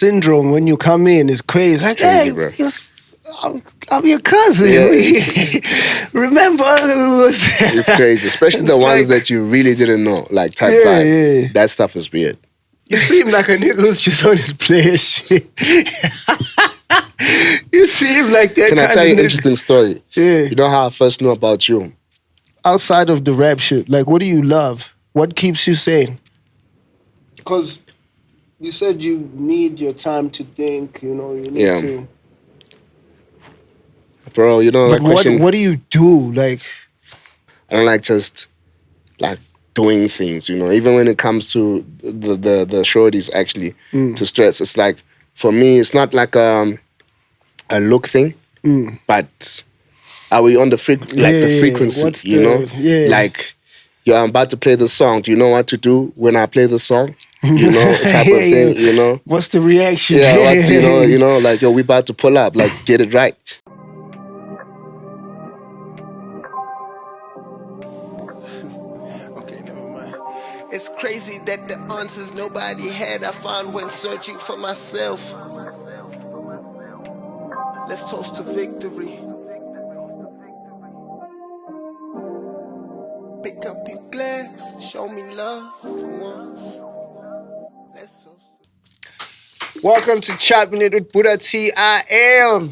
syndrome when you come in is crazy. Like, crazy, hey, bro. I'm your cousin. Yeah, Remember who was it's crazy, especially the It's ones like- that you really didn't know, like type Yeah, 5. yeah. That stuff is weird. You seem like a nigga who's just on his player shit. You seem like that Can I kind tell of you an nigga. interesting story? Yeah. You know how I first knew about you? Outside of the rap shit, like, what do you love? What keeps you sane? Because you said you need your time to think, you need Yeah. to... Bro, you know, But that question, what do you do? Like, I don't like just like doing things, even when it comes to the shorties actually to stress. It's like, for me, it's not like a look thing, but are we on the the frequency, what's the... Yeah. Like, yo, I'm about to play the song. Do you know what to do when I play the song? Type of thing, What's the reaction? Yeah, what's, like, yo, we about to pull up, like, get it right. Okay, never mind. It's crazy that the answers nobody had I found when searching for myself. Let's toast to victory. Pick up your glass, show me love for once. Let's toast. Welcome to Choppin It with Bhuda T. I am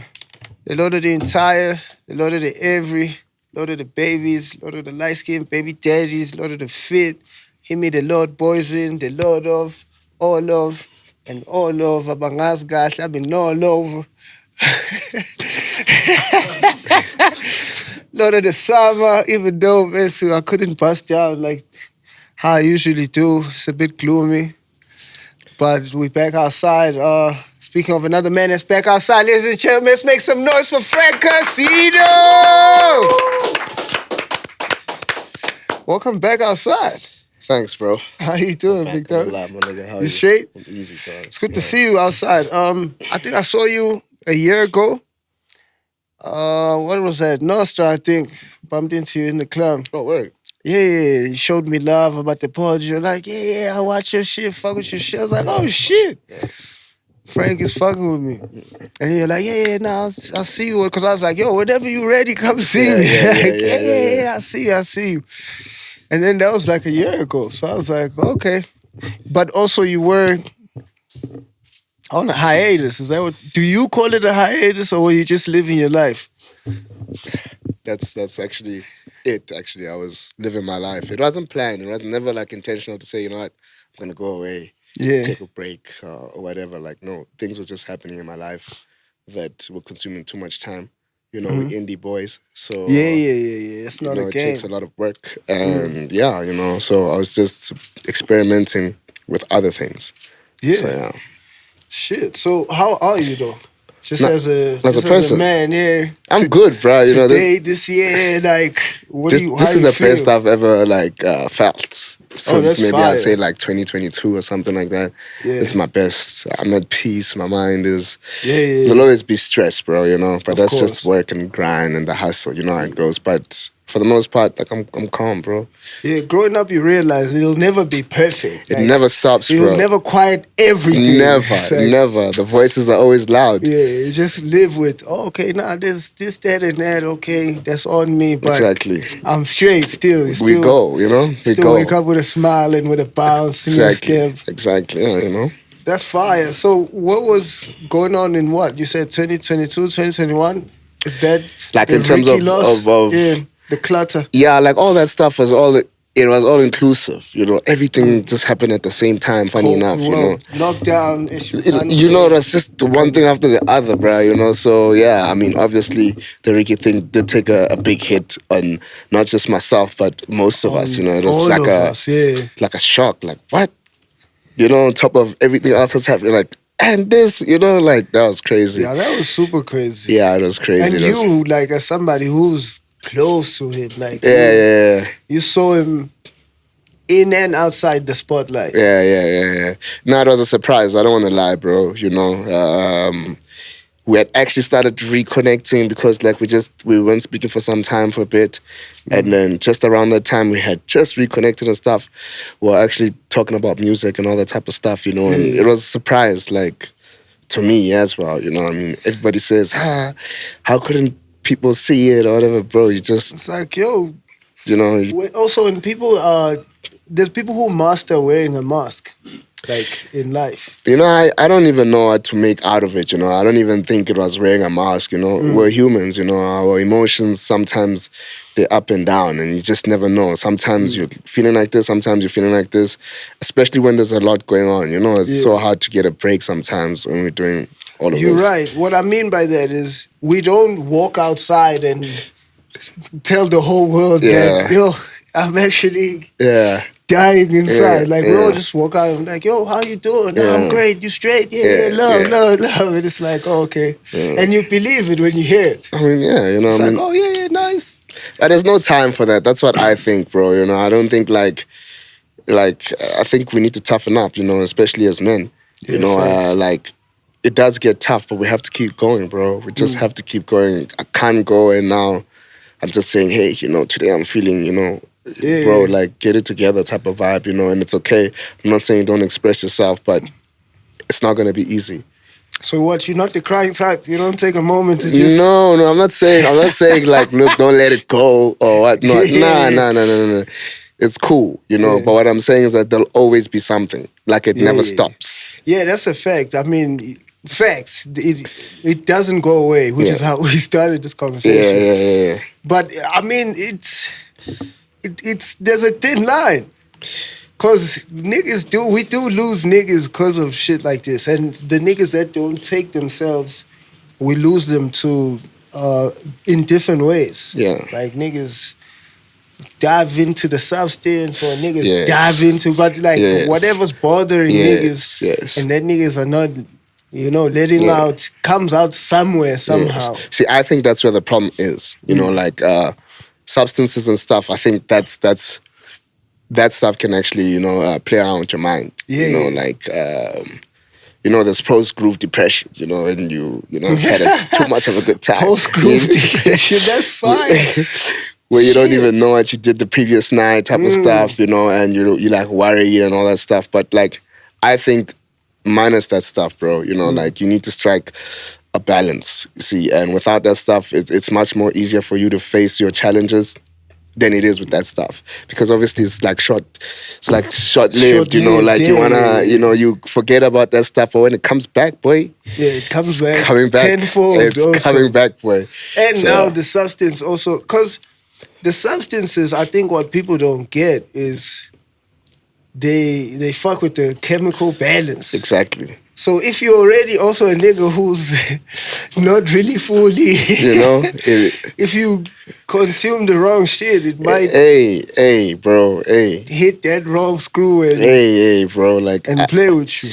the Lord of the entire, the Lord of the every, Lord of the babies, Lord of the light skin, baby daddies, Lord of the fit. Hear me, the Lord boys in, the Lord of all love and all love. Abangas gash, I've been all over. Lord of the summer, even though I couldn't bust down like how I usually do. It's a bit gloomy. But we back outside. Speaking of another man that's back outside, ladies and gentlemen, let's make some noise for FRANKCASINO! Welcome back outside. Thanks, bro. How you doing, big dog? How You straight? I'm easy, bro. It's good to see you outside. I think I saw you a year ago. What was that? Nostra, I think. Bumped into you in the club. Oh, word. Yeah, you showed me love about the pod. You're like, yeah, I watch your shit, fuck with your shit. I was like, oh, shit. Frank is fucking with me. And you're like, I'll see you. Because I was like, yo, whenever you ready, come see me. I see you. And then that was like a year ago. So I was like, okay. But also you were on a hiatus. Is that what, do you call it a hiatus or were you just living your life? That's actually it, actually. I was living my life. It wasn't planned. It was never like intentional to say, you know what, I'm going to go away, take a break or whatever. Like, no, things were just happening in my life that were consuming too much time. We're indie boys. So, Yeah. It's not a it game. takes a lot of work. And so I was just experimenting with other things. Yeah. So, yeah. Shit. So how are you though? Just as a person. As a man, yeah. I'm good, bro. Today, this year, like, this is the feel? best I've ever felt since that's maybe fire. I'd say like 2022 or something like that. Yeah. It's my best. I'm at peace. My mind is. Yeah. There'll always be stress, bro. But Of that's course. just work and grind and the hustle. You know how it goes. But for the most part, like I'm calm, bro. Yeah, growing up, you realize it'll never be perfect. It never stops, bro. You'll never quiet everything. Never, It's like, never. The voices are always loud. Yeah, you just live with, there's this, that, and that, okay, that's on me, but Exactly. I'm straight still. We go, We still go. wake up with a smile and with a bounce in your step. Exactly, yeah, That's fire. So what was going on in what? You said 2022, 2021? Is that like the in terms Ricky of loss? Yeah, the clutter. Yeah, like all that stuff was all inclusive, everything just happened at the same time, funny enough, Lockdown issue. It was just one thing after the other, bro, so yeah, I mean, obviously the Ricky thing did take a big hit on not just myself, but most of us, it was like a shock, like what? On top of everything else that's happening, like, and this, like, that was crazy. Yeah, that was super crazy. Yeah, it was crazy. And you, like, as somebody who's close to him, like, yeah. You saw him in and outside the spotlight. Yeah. No, it was a surprise. I don't want to lie, bro. We had actually started reconnecting because, like, we weren't speaking for some time for a bit. And then just around that time, we had just reconnected and stuff. We were actually talking about music and all that type of stuff, And it was a surprise. Like, to me as well. You know, I mean, everybody says, how couldn't people see it or whatever, bro? You just, it's like, yo, you know. Also, in people, there's people who master wearing a mask, like in life. You know, I don't even know what to make out of it, you know. I don't even think it was wearing a mask, you know. We're humans, you know. Our emotions, sometimes they're up and down, and you just never know. Sometimes you're feeling like this, sometimes you're feeling like this, especially when there's a lot going on, you know. It's so hard to get a break sometimes when we're doing all of this. You're right. What I mean by that is we don't walk outside and tell the whole world that, yo, I'm actually dying inside. Like, we all just walk out and like, yo, how you doing? No, I'm great. You straight? Love. And it's like, oh, okay. And you believe it when you hear it. I mean, you know. It's like, oh, yeah, nice. But there's no time for that. That's what I think, bro. You know, I don't think like I think we need to toughen up, you know, especially as men. You know, like, it does get tough, but we have to keep going, bro. We just have to keep going. I can't go and now I'm just saying, hey, you know, today I'm feeling, you know, bro, like, get it together type of vibe, you know, and it's okay. I'm not saying don't express yourself, but it's not going to be easy. So what, you're not the crying type? You don't take a moment to just... No, I'm not saying like, look, don't let it go or whatnot. No. It's cool, you know, but what I'm saying is that there'll always be something. Like, it never stops. Yeah, that's a fact. I mean, facts. It doesn't go away, which is how we started this conversation. Yeah. But, I mean, there's a thin line. Because we do lose niggas because of shit like this. And the niggas that don't take themselves, we lose them to in different ways. Yeah. Like niggas dive into the substance or niggas dive into, but like whatever's bothering niggas and that niggas are not, you know, letting out, comes out somewhere, somehow. See, I think that's where the problem is. You know, like substances and stuff, I think that stuff can actually, you know, play around with your mind. You know, like, you know, there's post-groove depression, you know, and you know, had too much of a good time. Post-groove depression, that's fine. Where you don't even know what you did the previous night type of stuff, you know, and you like worried and all that stuff. But like, I think minus that stuff, bro, you know, like you need to strike a balance, you see, and without that stuff, it's much more easier for you to face your challenges than it is with that stuff, because obviously it's like short-lived, you know, like you wanna, you know, you forget about that stuff, but when it comes back, boy, it comes back, coming back tenfold. It's coming back, boy. And so, now the substance also, because the substances, I think what people don't get is they fuck with the chemical balance. Exactly. So if you're already also a nigga who's not really fully, you know, if you consume the wrong shit, it might bro, hit that wrong screw and bro, like, and play with you.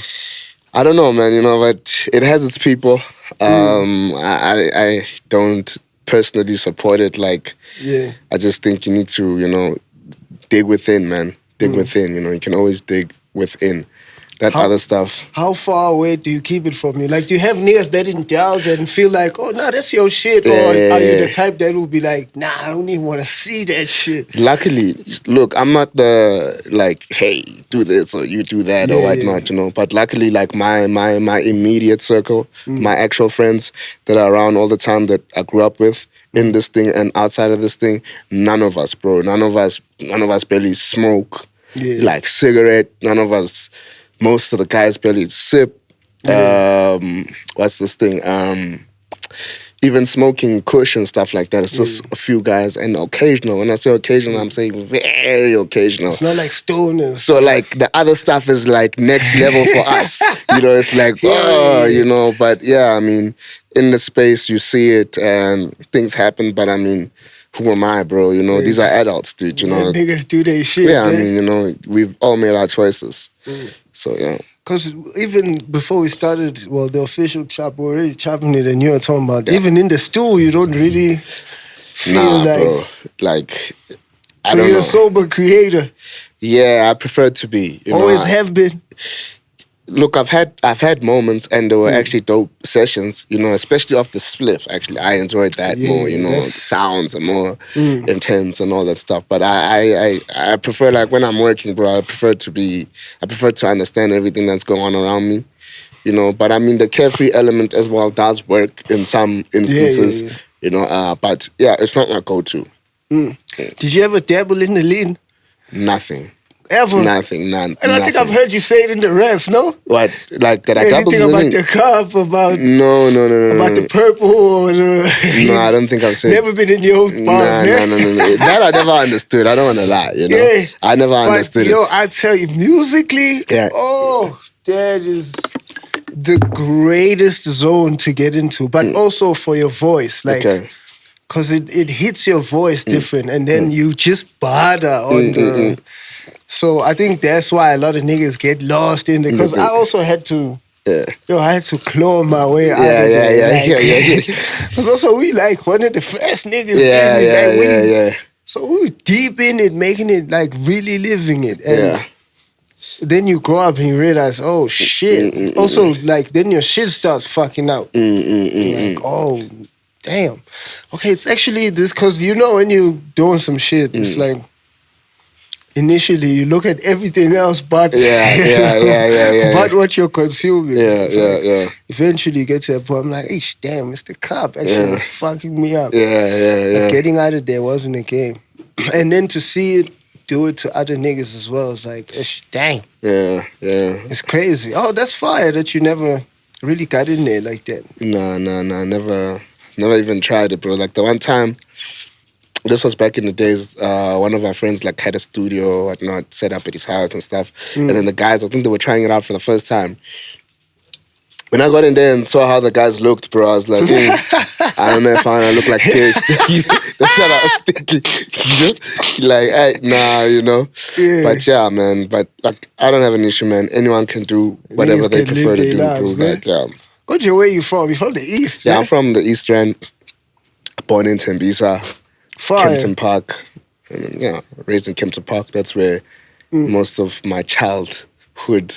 I don't know, man, you know, but it has its people. I don't personally support it. Like, I just think you need to, you know, dig within, man. Dig within, you know, you can always dig within. That other stuff. How far away do you keep it from you? Like, do you have niggas that indulge and feel like, oh, nah, that's your shit? Or are you the type that will be like, nah, I don't even want to see that shit? Luckily, look, I'm not the, like, hey, do this or you do that or whatnot, you know. But luckily, like, my immediate circle, my actual friends that are around all the time that I grew up with in this thing and outside of this thing, none of us, bro. None of us barely smoke, like, cigarette. None of us... Most of the guys barely sip. What's this thing? Even smoking kush and stuff like that. It's just a few guys and occasional. When I say occasional, I'm saying very occasional. It's not like stoners. So like the other stuff is like next level for us. You know, it's like, you know, but yeah, I mean, in the space you see it and things happen, but I mean, who am I, bro? You know, these are adults, dude, you know. Niggas do their shit. Yeah, I mean, you know, we've all made our choices. So, yeah. Because even before we started, well, the official chop, we're already chopping it, and you were talking about, even in the stool, you don't really feel like... bro. Like, I don't know. So you're a sober creator? Yeah, I prefer to be. You Always know, have been? Look, I've had moments, and there were actually dope sessions, you know, especially off the spliff, actually. I enjoyed that more, you know, the sounds are more intense and all that stuff. But I prefer, like, when I'm working, bro, I prefer to understand everything that's going on around me you know. But I mean, the carefree element as well does work in some instances, you know. But yeah, it's not my go-to. Did you ever dabble in the lean? Nothing. Ever? Nothing, none. And I think I've heard you say it in the refs, no? What? Like that I dabbled in anything about the cup, about... No. About the purple or the... No, I don't think I've said... Never been in your bars, No. That I never understood. I don't want to lie, you know? Yeah. I never understood it. Yo, I tell you, musically, that is the greatest zone to get into. But also for your voice, like... Because it hits your voice different, and then you just bother on the... So I think that's why a lot of niggas get lost in it. Because I also had to... I had to claw my way out of it. Because also we like one of the first niggas. So we were deep in it, making it like really living it. And then you grow up and you realize, oh shit. Also, like then your shit starts fucking out. Like, oh... Damn. Okay, it's actually this, because you know when you're doing some shit, it's like initially you look at everything else but but what you're consuming. Eventually you get to a point, I'm like, hey, damn, it's the cup actually it's fucking me up. Like, getting out of there wasn't a game. And then to see it do it to other niggas as well, it's like, dang. It's crazy. Oh, that's fire that you never really got in there like that. No, never even tried it, bro. Like the one time, this was back in the days, one of our friends like had a studio, whatnot, set up at his house and stuff. And then the guys, I think they were trying it out for the first time. When I got in there and saw how the guys looked, bro, I was like, I don't know if I look like this. That's what I was thinking. You know? Like, hey, nah, you know. But yeah, man. But like, I don't have an issue, man. Anyone can do whatever they prefer to do, lives, bro. Like, where you from? You from the East? Yeah, I'm from the East End. Born in Tembisa, Kempton Park. Raised in Kempton Park. That's where most of my childhood,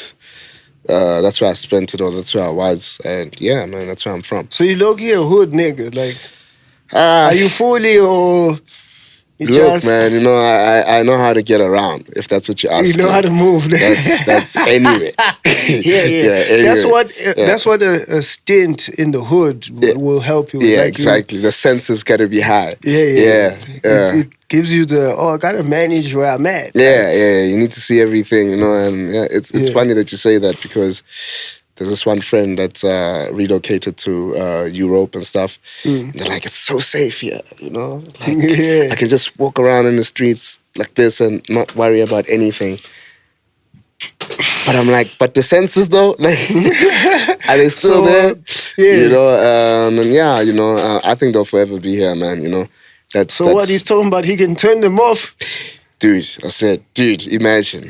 that's where I spent it, or that's where I was. And yeah, man, that's where I'm from. So you look here, hood nigga. Like, are you fully or... Look, man, you know, I know how to get around, if that's what you're asking. You know how to move. That's anyway. Anyway. That's what a stint in the hood will help you with. Yeah, like exactly. The senses got to be high. It gives you the, I got to manage where I'm at. You need to see everything, you know, and it's funny that you say that, because there's this one friend that's relocated to Europe and stuff. And they're like, it's so safe here, you know? Like, I can just walk around in the streets like this and not worry about anything. But I'm like, but the senses though? Like, are they still there? You know, and you know, I think they'll forever be here, man, you know? That's what he's talking about, he can turn them off? Dude, I said, imagine.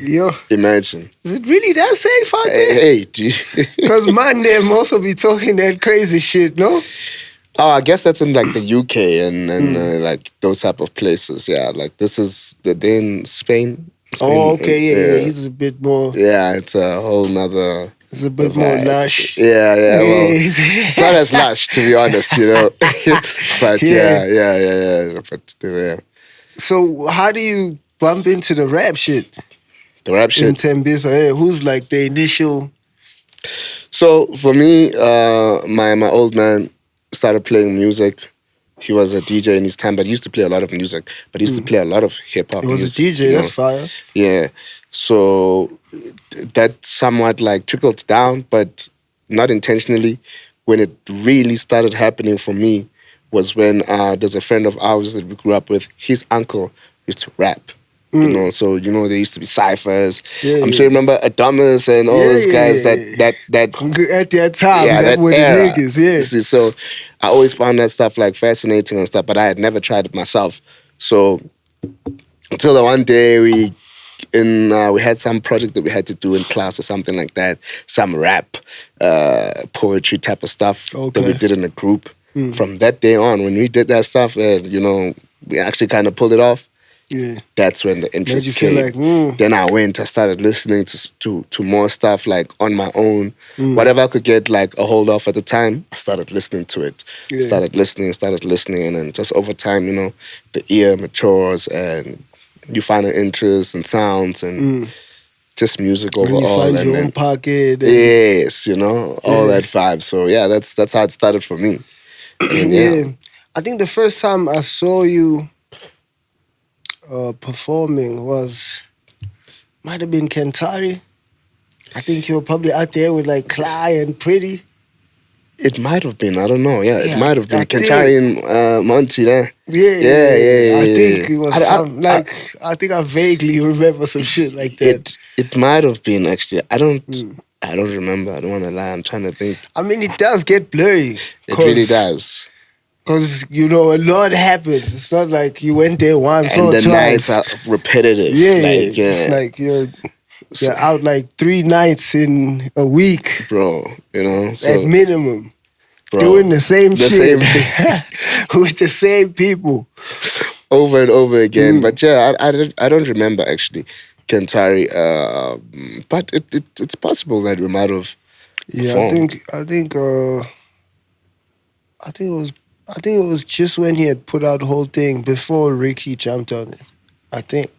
Imagine. Is it really that safe out there? Hey, dude. Because man, they also be talking that crazy shit, no? Oh, I guess that's in like the UK and like those type of places. Yeah, like this is they're in Spain. Oh, okay, he's a bit more. Yeah, it's a whole nother. It's a bit more lush. Yeah. Well, it's not as lush, to be honest, you know. But yeah. But yeah. So how do you bump into the rap shit? The rap shit? In Tembisa, who's like the initial... So for me, my old man started playing music. He was a DJ in his time, but he used to play a lot of music. But he used to play a lot of hip-hop music. He was a DJ, that's fire. Yeah. So that somewhat like trickled down, but not intentionally. When it really started happening for me was when there's a friend of ours that we grew up with. His uncle used to rap. You know, so you know there used to be ciphers. I'm sure you remember Adonis and all those guys that at that time, that were the niggas. See, so I always found that stuff like fascinating and stuff, but I had never tried it myself. So until the one day we had some project that we had to do in class or something like that, some rap, poetry type of stuff that we did in a group. From that day on, when we did that stuff, you know, we actually kind of pulled it off. Yeah, that's when the interest came. Like, then I started listening to more stuff like on my own. Whatever I could get like a hold of at the time, I started listening to it. Started listening, and then just over time, you know, the ear matures and you find an interest in sounds and just music overall. When you find your own pocket. Yes, all that vibe. So yeah, that's how it started for me. And yeah. I think the first time I saw you performing might have been Kentari. I think you were probably out there with like Cly and Pretty. It might have been. I don't know. Yeah, it might have been Kentari and Monty there. Yeah. I think it was I think I vaguely remember some shit like that. It might have been actually. I don't remember. I don't want to lie. I'm trying to think. I mean, it does get blurry. It really does. Because, a lot happens. It's not like you went there once or twice. And the nights are repetitive. It's like you're out like 3 nights in a week. Bro, at minimum. Bro, doing the same shit. With the same people. Over and over again. But yeah, I don't remember actually Kentari. But it's possible that we might have performed. I think it was just when he had put out the whole thing before Ricky jumped on it. I think.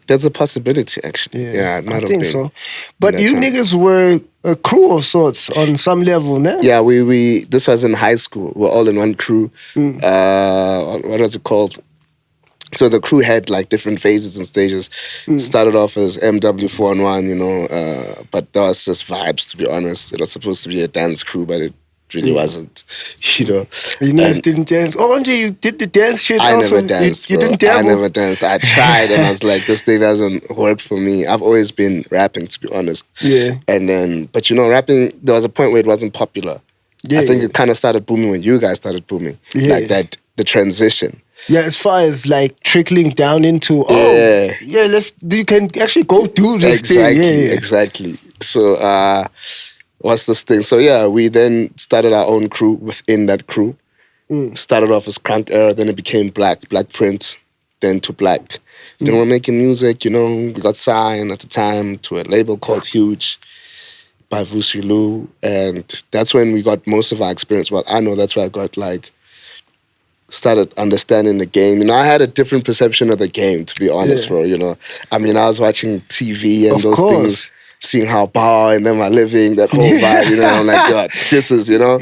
There's a possibility, actually. Yeah, it might have been. I think so. But you niggas were a crew of sorts on some level, no? Yeah, this was in high school. We're all in one crew. What was it called? So the crew had like different phases and stages. Started off as MW4-on-1, but that was just vibes, to be honest. It was supposed to be a dance crew, but it really wasn't, You guys didn't dance. Oh, Andre, you did the dance shit also? I never danced, you didn't dabble? I never danced. I tried and I was like, this thing doesn't work for me. I've always been rapping, to be honest. Yeah. And then, but rapping, there was a point where it wasn't popular. Yeah, I think it kind of started booming when you guys started booming. Yeah. Like that, the transition. Yeah, as far as like trickling down into, you can actually go do this thing. Yeah. Exactly. So, what's this thing? So yeah, we then started our own crew within that crew. Started off as Crunk Era, then it became Black Print, then to Black. Then we're making music, we got signed at the time to a label called Huge by Vusilu, and that's when we got most of our experience. Well, I know that's where I got started understanding the game. I had a different perception of the game, to be honest, bro. I mean, I was watching TV and those things, seeing how power and then my living, that whole vibe, I'm like, God, this is, Yeah.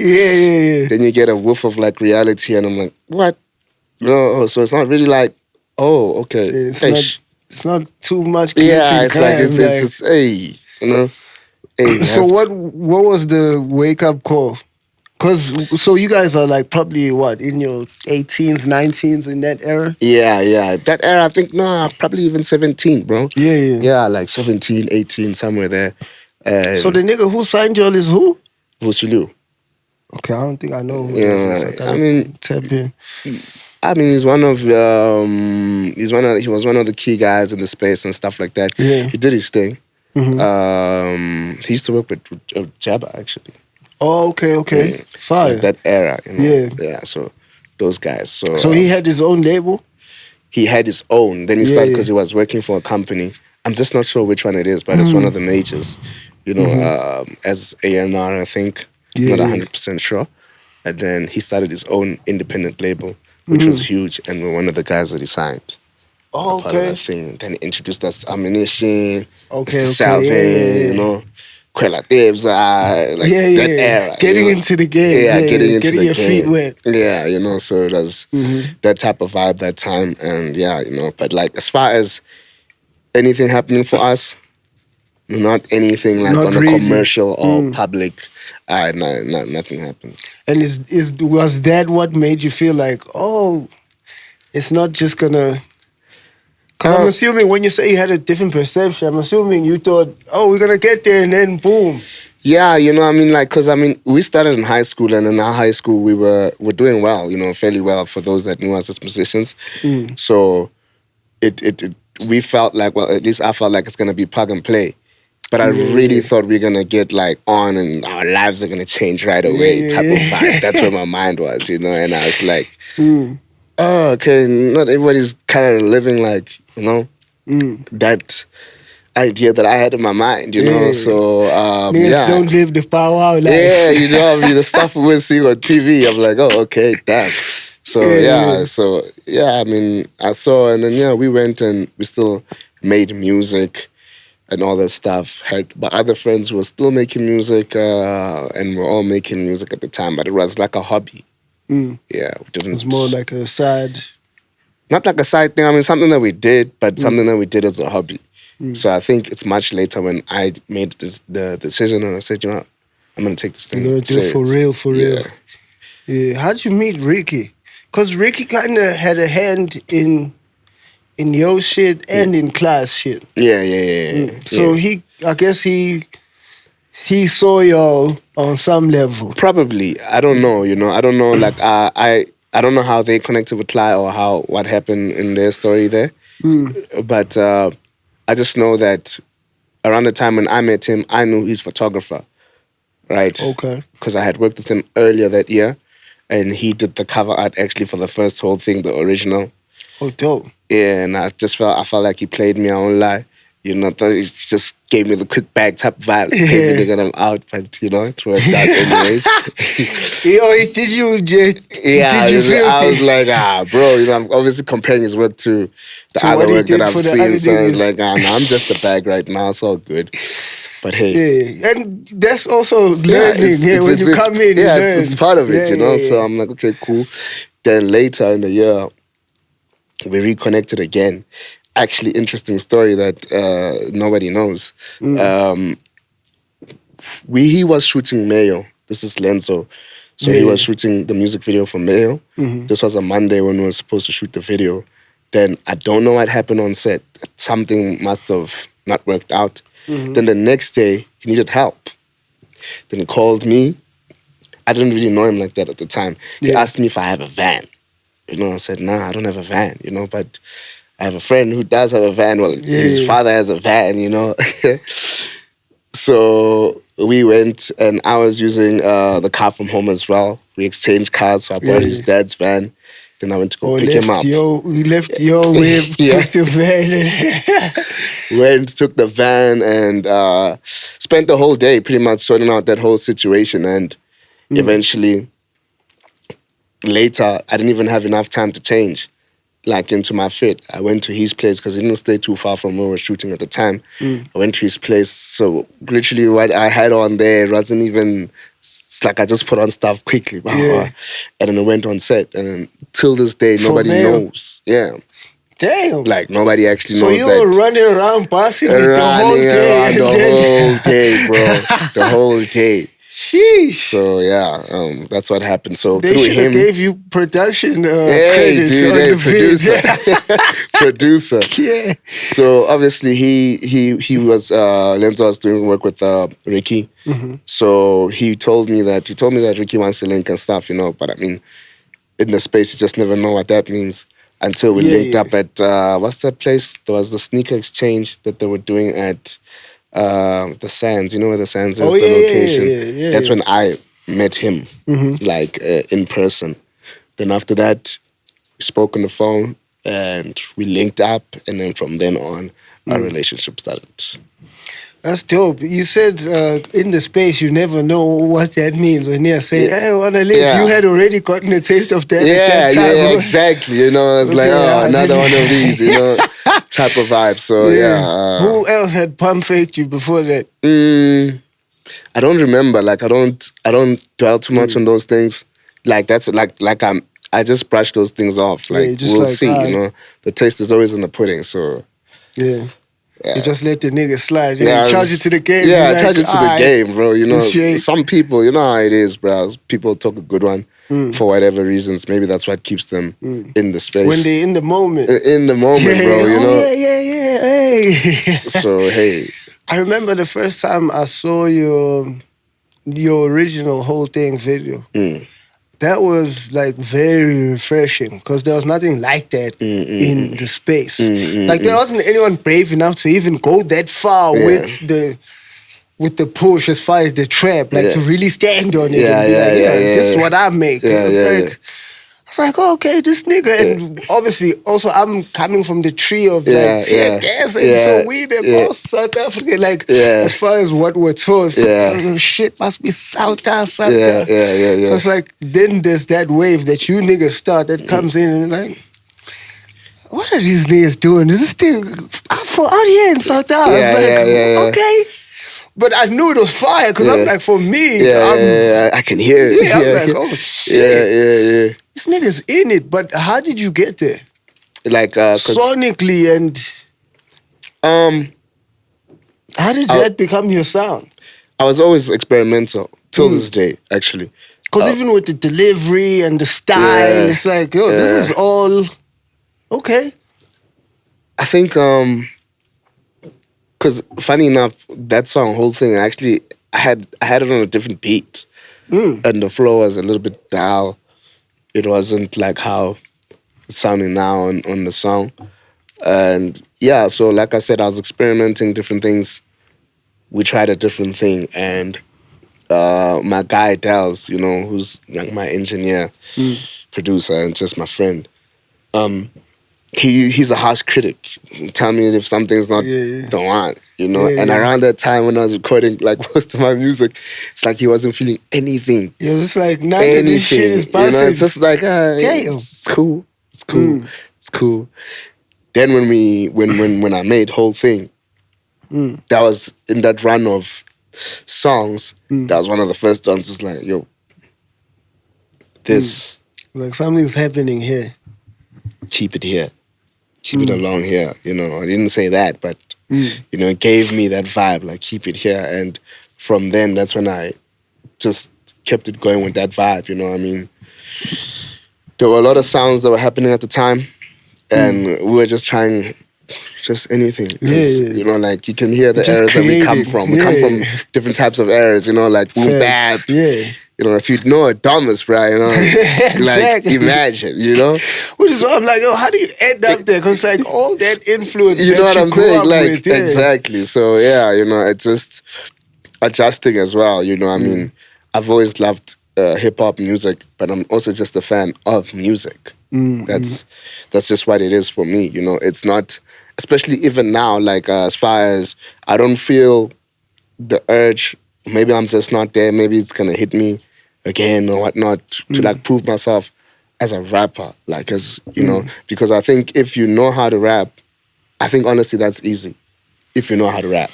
Then you get a whiff of like reality and I'm like, what? So it's not really like, oh, okay. It's not too much. Yeah, it's like, it's hey, Hey, so what was the wake up call? So you guys are like probably in your 18s, 19s in that era? Yeah. That era, I think, probably even 17, bro. Yeah. Yeah, like 17, 18, somewhere there. So the nigga who signed y'all is who? Vusilu. Okay, I don't think I know. I mean, tap in. He was one of the key guys in the space and stuff like that. Yeah. He did his thing. Mm-hmm. He used to work with Jabba, actually. Oh, okay. Yeah. Fire. Like that era, Yeah, so those guys. So he had his own label? He had his own. Then he started because he was working for a company. I'm just not sure which one it is, but it's one of the majors, as A&R, I think. Not 100% sure. And then he started his own independent label, which was Huge, and we're one of the guys that he signed. Oh, part of that thing. Then he introduced us to Ammunition, Mr. Salvin, Quella Dibs, that era. Getting into the game. Getting into the your game. feet wet. Yeah, so it was that type of vibe that time. And but like as far as anything happening for us, not anything like on a commercial or public, nothing happened. And was that what made you feel like, it's not just gonna... Because I'm assuming when you say you had a different perception, I'm assuming you thought, we're going to get there and then boom. Yeah, because we started in high school, and in our high school we were doing well, fairly well for those that knew us as musicians. So we felt like, well, at least I felt like it's going to be plug and play. But I really thought we were going to get like on and our lives are going to change right away type of vibe. That's where my mind was, and I was like... okay, not everybody's kind of living like, that idea that I had in my mind, so, Niggas don't live the power life. Yeah, the stuff we see on TV, I'm like, okay, damn. So, I saw, and then, we went and we still made music. and all that stuff. Had my other friends who were still making music, and we're all making music at the time, but it was like a hobby. Yeah, we didn't. It was more like a side. Not like a side thing. I mean, something that we did, but something that we did as a hobby. So I think it's much later when I made the decision and I said, you know, I'm gonna take this thing. You're gonna do it for real. Yeah. How'd you meet Ricky? Cause Ricky kind of had a hand in your shit and in class shit. Yeah. So I guess he saw y'all on some level. Probably. I don't know. You know, I don't know. Like I don't know how they connected with Cly or what happened in their story there. But I just know that around the time when I met him, I knew he's a photographer, right? Okay. Because I had worked with him earlier that year, and he did the cover art actually for the first whole thing, the original. Oh, dope. Yeah, and I felt like he played me. I won't lie. You know, thought he just gave me the quick bag type vibe. Paid me I'm out, but you know, it worked out anyways. Did you feel I was like, bro, you know, I'm obviously comparing his work to the other work that I've seen. So I was like, no, I'm just a bag right now. It's all good. But hey. Yeah, and that's also learning. When you come in, you learn. It's part of it, you know? So I'm like, okay, cool. Then later in the year, we reconnected again. Actually, interesting story that nobody knows. He was shooting Mayo. This is Lenzo. So he was shooting the music video for Mayo. This was a Monday when we were supposed to shoot the video. Then I don't know what happened on set. Something must have not worked out. Then the next day, he needed help. Then he called me. I didn't really know him like that at the time. He asked me if I have a van. You know, I said, nah, I don't have a van, you know, but I have a friend who does have a van. Well, his father has a van, you know. So we went, and I was using the car from home as well. We exchanged cars, so I bought his dad's van. Then I went to go pick him up. We left your whip, took the van. Went, took the van, and spent the whole day pretty much sorting out that whole situation. And eventually, later, I didn't even have enough time to change, like, into my fit. I went to his place because he didn't stay too far from where we were shooting at the time. I went to his place. So literally what I had on there wasn't even... It's like I just put on stuff quickly. And then I went on set. And then, till this day, nobody knows. Yeah. Damn. Like, nobody actually knows that. So you were running around, passing it the whole day. The whole day, bro. The whole day. Sheesh. So, yeah, that's what happened. So, they through him... gave you production hey, credits dude, on the producer. Producer. Yeah. So, obviously, he was... Lenzo was doing work with Ricky. So, he told me that Ricky wants to link and stuff, you know. But, I mean, in the space, you just never know what that means. Until we linked up at... what's that place? There was the sneaker exchange that they were doing at... the Sands, you know where the Sands is, the location. That's when I met him, like in person. Then after that, we spoke on the phone and we linked up, and then from then on, our relationship started. That's dope. You said in the space, you never know what that means. When you're saying, hey, I want to link, you had already gotten a taste of that at that time. Yeah, exactly. You know, it's like, another one of these, you know, type of vibe. So, who else had pump faked you before that? I don't remember. Like, I don't dwell too much on those things. Like, that's I just brush those things off. Like, we'll see, you know. The taste is always in the pudding, so. Yeah. You just let the nigga slide. Yeah, charge it to the game. Yeah, charge it to the game, bro. You know, some people, you know how it is, bro. People talk a good one for whatever reasons. Maybe that's what keeps them in the space. When they're in the moment. In the moment, bro, you know. Hey. So, hey. I remember the first time I saw your original whole thing video. That was like very refreshing because there was nothing like that in the space. Like there wasn't anyone brave enough to even go that far with the push as far as the trap, like to really stand on it and be like, this is what I make. I was like, oh, okay, this nigga. And obviously, also, I'm coming from the tree of like tear gas and so weed and most South African. Like, as far as what we're told, so, shit must be South. So it's like, then there's that wave that you niggas start that comes in and like, what are these niggas doing? Is this thing out here in South Africa? Yeah, I was like, yeah. okay. But I knew it was fire because I'm like, for me, I can hear it. Yeah, I'm like, oh shit. Yeah. This nigga's in it. But how did you get there? Like, sonically and how did that become your sound? I was always experimental till this day, actually. Because even with the delivery and the style, it's like, yo, this is all okay. I think, because funny enough, that song, whole thing, actually, I had it on a different beat, and the flow was a little bit down. It wasn't like how it's sounding now on the song, and yeah. So, like I said, I was experimenting different things. We tried a different thing, and my guy Dals, you know, who's like my engineer, producer, and just my friend. He's a harsh critic. Tell me if something's not the one, you know. And around that time when I was recording like most of my music, it's like he wasn't feeling anything. It was like anything. This shit is you know, it's just like it's cool. It's cool. Then when I made whole thing, that was in that run of songs. That was one of the first ones. It's like, yo, this like something's happening here. Keep it here. Keep it along here. You know, I didn't say that, but you know, it gave me that vibe. Like, keep it here. And from then, that's when I just kept it going with that vibe. You know what I mean? There were a lot of sounds that were happening at the time, and we were just trying. Just anything. You know, like, you can hear the eras that we come from. We come from different types of eras, you know, like boom bap. You know, if you know a Thomas, bro, you know, like, imagine, you know? Which is why I'm like, yo, how do you end up there? Because, like, all that influence you know what I'm saying? Like, with, exactly. So, yeah, you know, it's just adjusting as well, you know. I mean, I've always loved hip-hop music, but I'm also just a fan of music. That's just what it is for me, you know. It's not, especially even now, like, as far as I don't feel the urge, maybe I'm just not there, maybe it's gonna hit me again or whatnot to like prove myself as a rapper, like, as, you know, because I think if you know how to rap, I think honestly that's easy. If you know how to rap,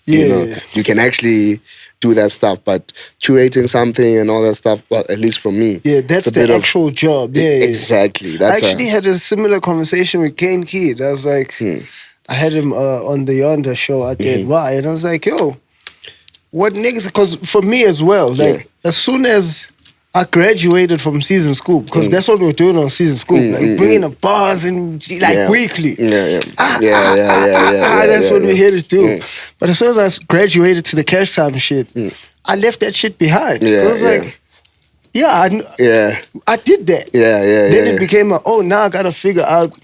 you know, you can actually do that stuff. But curating something and all that stuff, well, at least for me, that's the actual job. Exactly. I actually had a similar conversation with Kane Kidd. I was like, I had him on the Yonder show at the NY, and I was like, yo, what niggas? Because for me as well, like, as soon as I graduated from season school, because that's what we were doing on season school, like bringing the bars and like weekly. That's what we had to do. But as soon as I graduated to the cash time shit, I left that shit behind. I was like, I did that. Then it became now I gotta figure out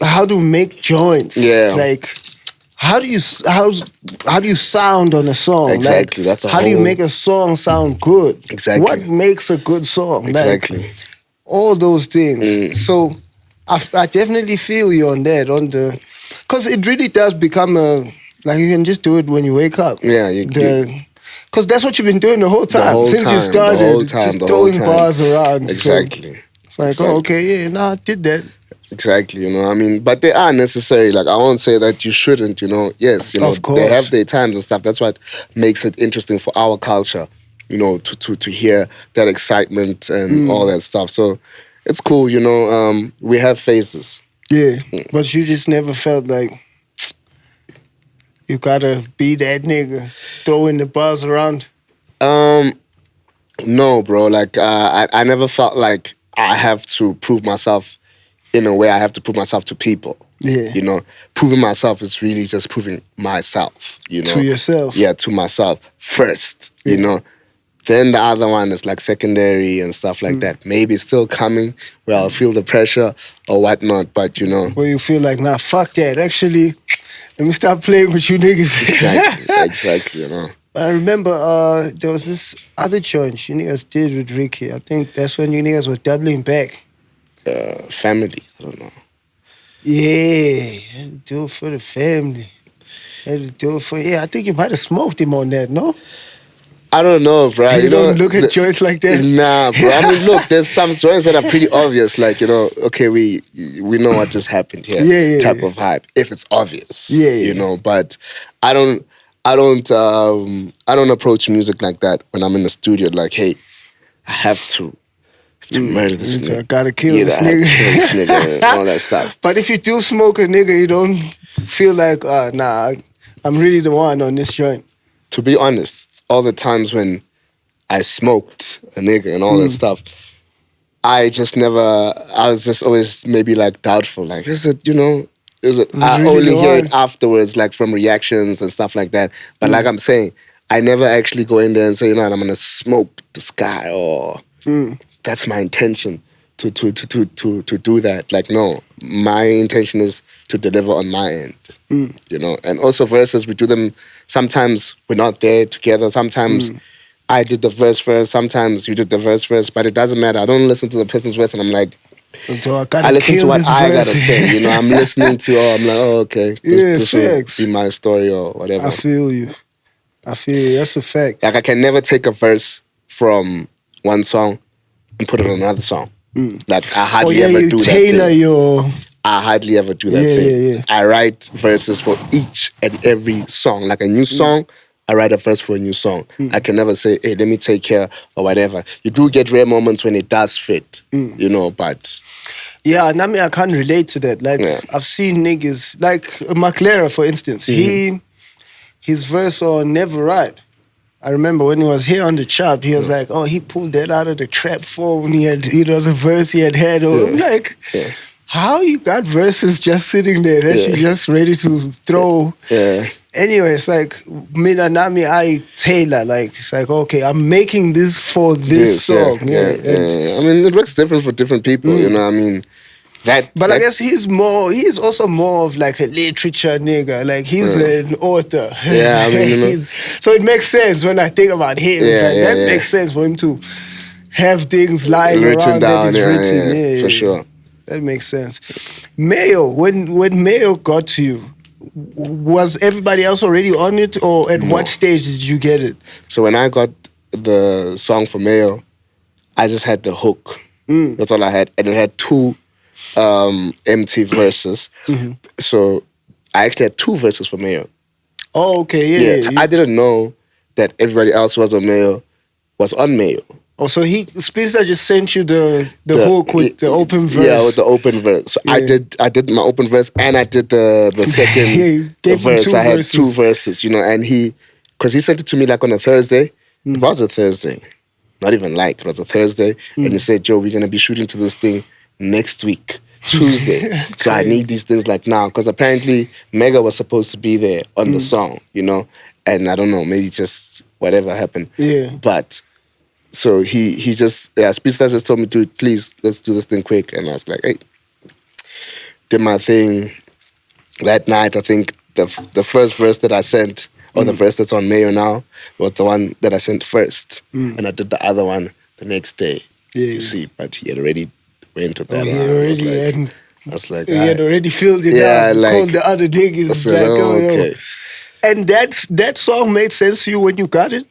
how to make joints. Like, how do you sound on a song? Exactly. Like, how do you make a song sound good? Exactly. What makes a good song? Exactly. Like, all those things. So I definitely feel you on that. Because it really does become like, you can just do it when you wake up. Because that's what you've been doing the whole time. Since you started, just throwing bars around. Exactly. So it's like, I did that. Exactly, you know, I mean, but they are necessary. Like, I won't say that you shouldn't, you know. Yes, you know, they have their times and stuff. That's what makes it interesting for our culture, you know, to hear that excitement and all that stuff. So it's cool, you know. We have phases. But you just never felt like you gotta be that nigga throwing the bars around? No, bro. Like, I never felt like I have to prove myself in a way. I have to prove myself to people. You know, proving myself is really just proving myself, you know. To yourself. Yeah, to myself first, you know. Then the other one is like secondary and stuff like that. Maybe it's still coming where I'll feel the pressure or whatnot, but you know. Where you feel like, nah, fuck that. Actually, let me stop playing with you niggas. Exactly, you know. I remember there was this other joint you niggas did with Ricky. I think that's when you niggas were doubling back. Family, I don't know. Yeah, had to do it for the family. Had to do it for, I think you might have smoked him on that, no? I don't know, bro. You don't look at joints like that? Nah, bro. I mean, look, there's some joints that are pretty obvious. Like, okay, we know what just happened here. Type of hype. If it's obvious. But I don't approach music like that when I'm in the studio. Like, hey, I have to murder this nigga. I gotta kill this nigga. And all that stuff. But if you do smoke a nigga, you don't feel like, nah, I'm really the one on this joint. To be honest, all the times when I smoked a nigga and all that stuff, I was just always maybe like doubtful. Like, is it, I really only hear it afterwards, like from reactions and stuff like that. But like I'm saying, I never actually go in there and say, I'm gonna smoke this guy or that's my intention to do that. Like, no, my intention is to deliver on my end, And also verses, we do them. Sometimes we're not there together. Sometimes I did the verse first. Sometimes you did the verse first. But it doesn't matter. I don't listen to the person's verse and I'm like, I listen to what I gotta say. I'm listening to. I'm like, okay, this will be my story or whatever. I feel you. That's a fact. Like I can never take a verse from one song and put it on another song. Like I hardly ever do that. Tailor your. I hardly ever do that thing. I write verses for each and every song. Like a new song, I write a verse for a new song. I can never say, hey, let me take care or whatever. You do get rare moments when it does fit, but... Yeah, and I can't relate to that. Like, I've seen niggas, like McLaren, for instance. His verse on Never Ride. I remember when he was here on the chop, he was like, he pulled that out of the trap phone. It was a verse he had. I'm like... How you got verses just sitting there that you just ready to throw? Anyway, it's like Minanami I tailor. Like it's like, okay, I'm making this for this song. I mean, it works different for different people. I mean, I guess he's also more of like a literature nigga. Like he's an author. Yeah, I mean, so it makes sense when I think about him. That makes sense for him to have things lying around that he's written. For sure. That makes sense. Mayo, when Mayo got to you, was everybody else already on it, or at what stage did you get it? So when I got the song for Mayo, I just had the hook. That's all I had, and it had two empty verses. So I actually had two verses for Mayo. Oh, okay, yeah. I didn't know that everybody else was on Mayo. Oh, so Speedster just sent you the hook with the open verse. Yeah, with the open verse. So I did my open verse and I did the second verse. I had two verses, and because he sent it to me like on a Thursday. It was a Thursday. Not even like, it was a Thursday. And he said, Joe, we're going to be shooting to this thing next week, Tuesday. So I need these things like now. Because apparently Mega was supposed to be there on the song, And I don't know, maybe just whatever happened. Yeah. But... So he just, Speedster just told me, dude, please, let's do this thing quick. And I was like, hey, did my thing. That night, I think the first verse that I sent, or the verse that's on Mayo now, was the one that I sent first. And I did the other one the next day. Yeah. You see, but he had already went to that. I was like, he had already filled it out. Like, called the other niggas. Okay. And that song made sense to you when you got it?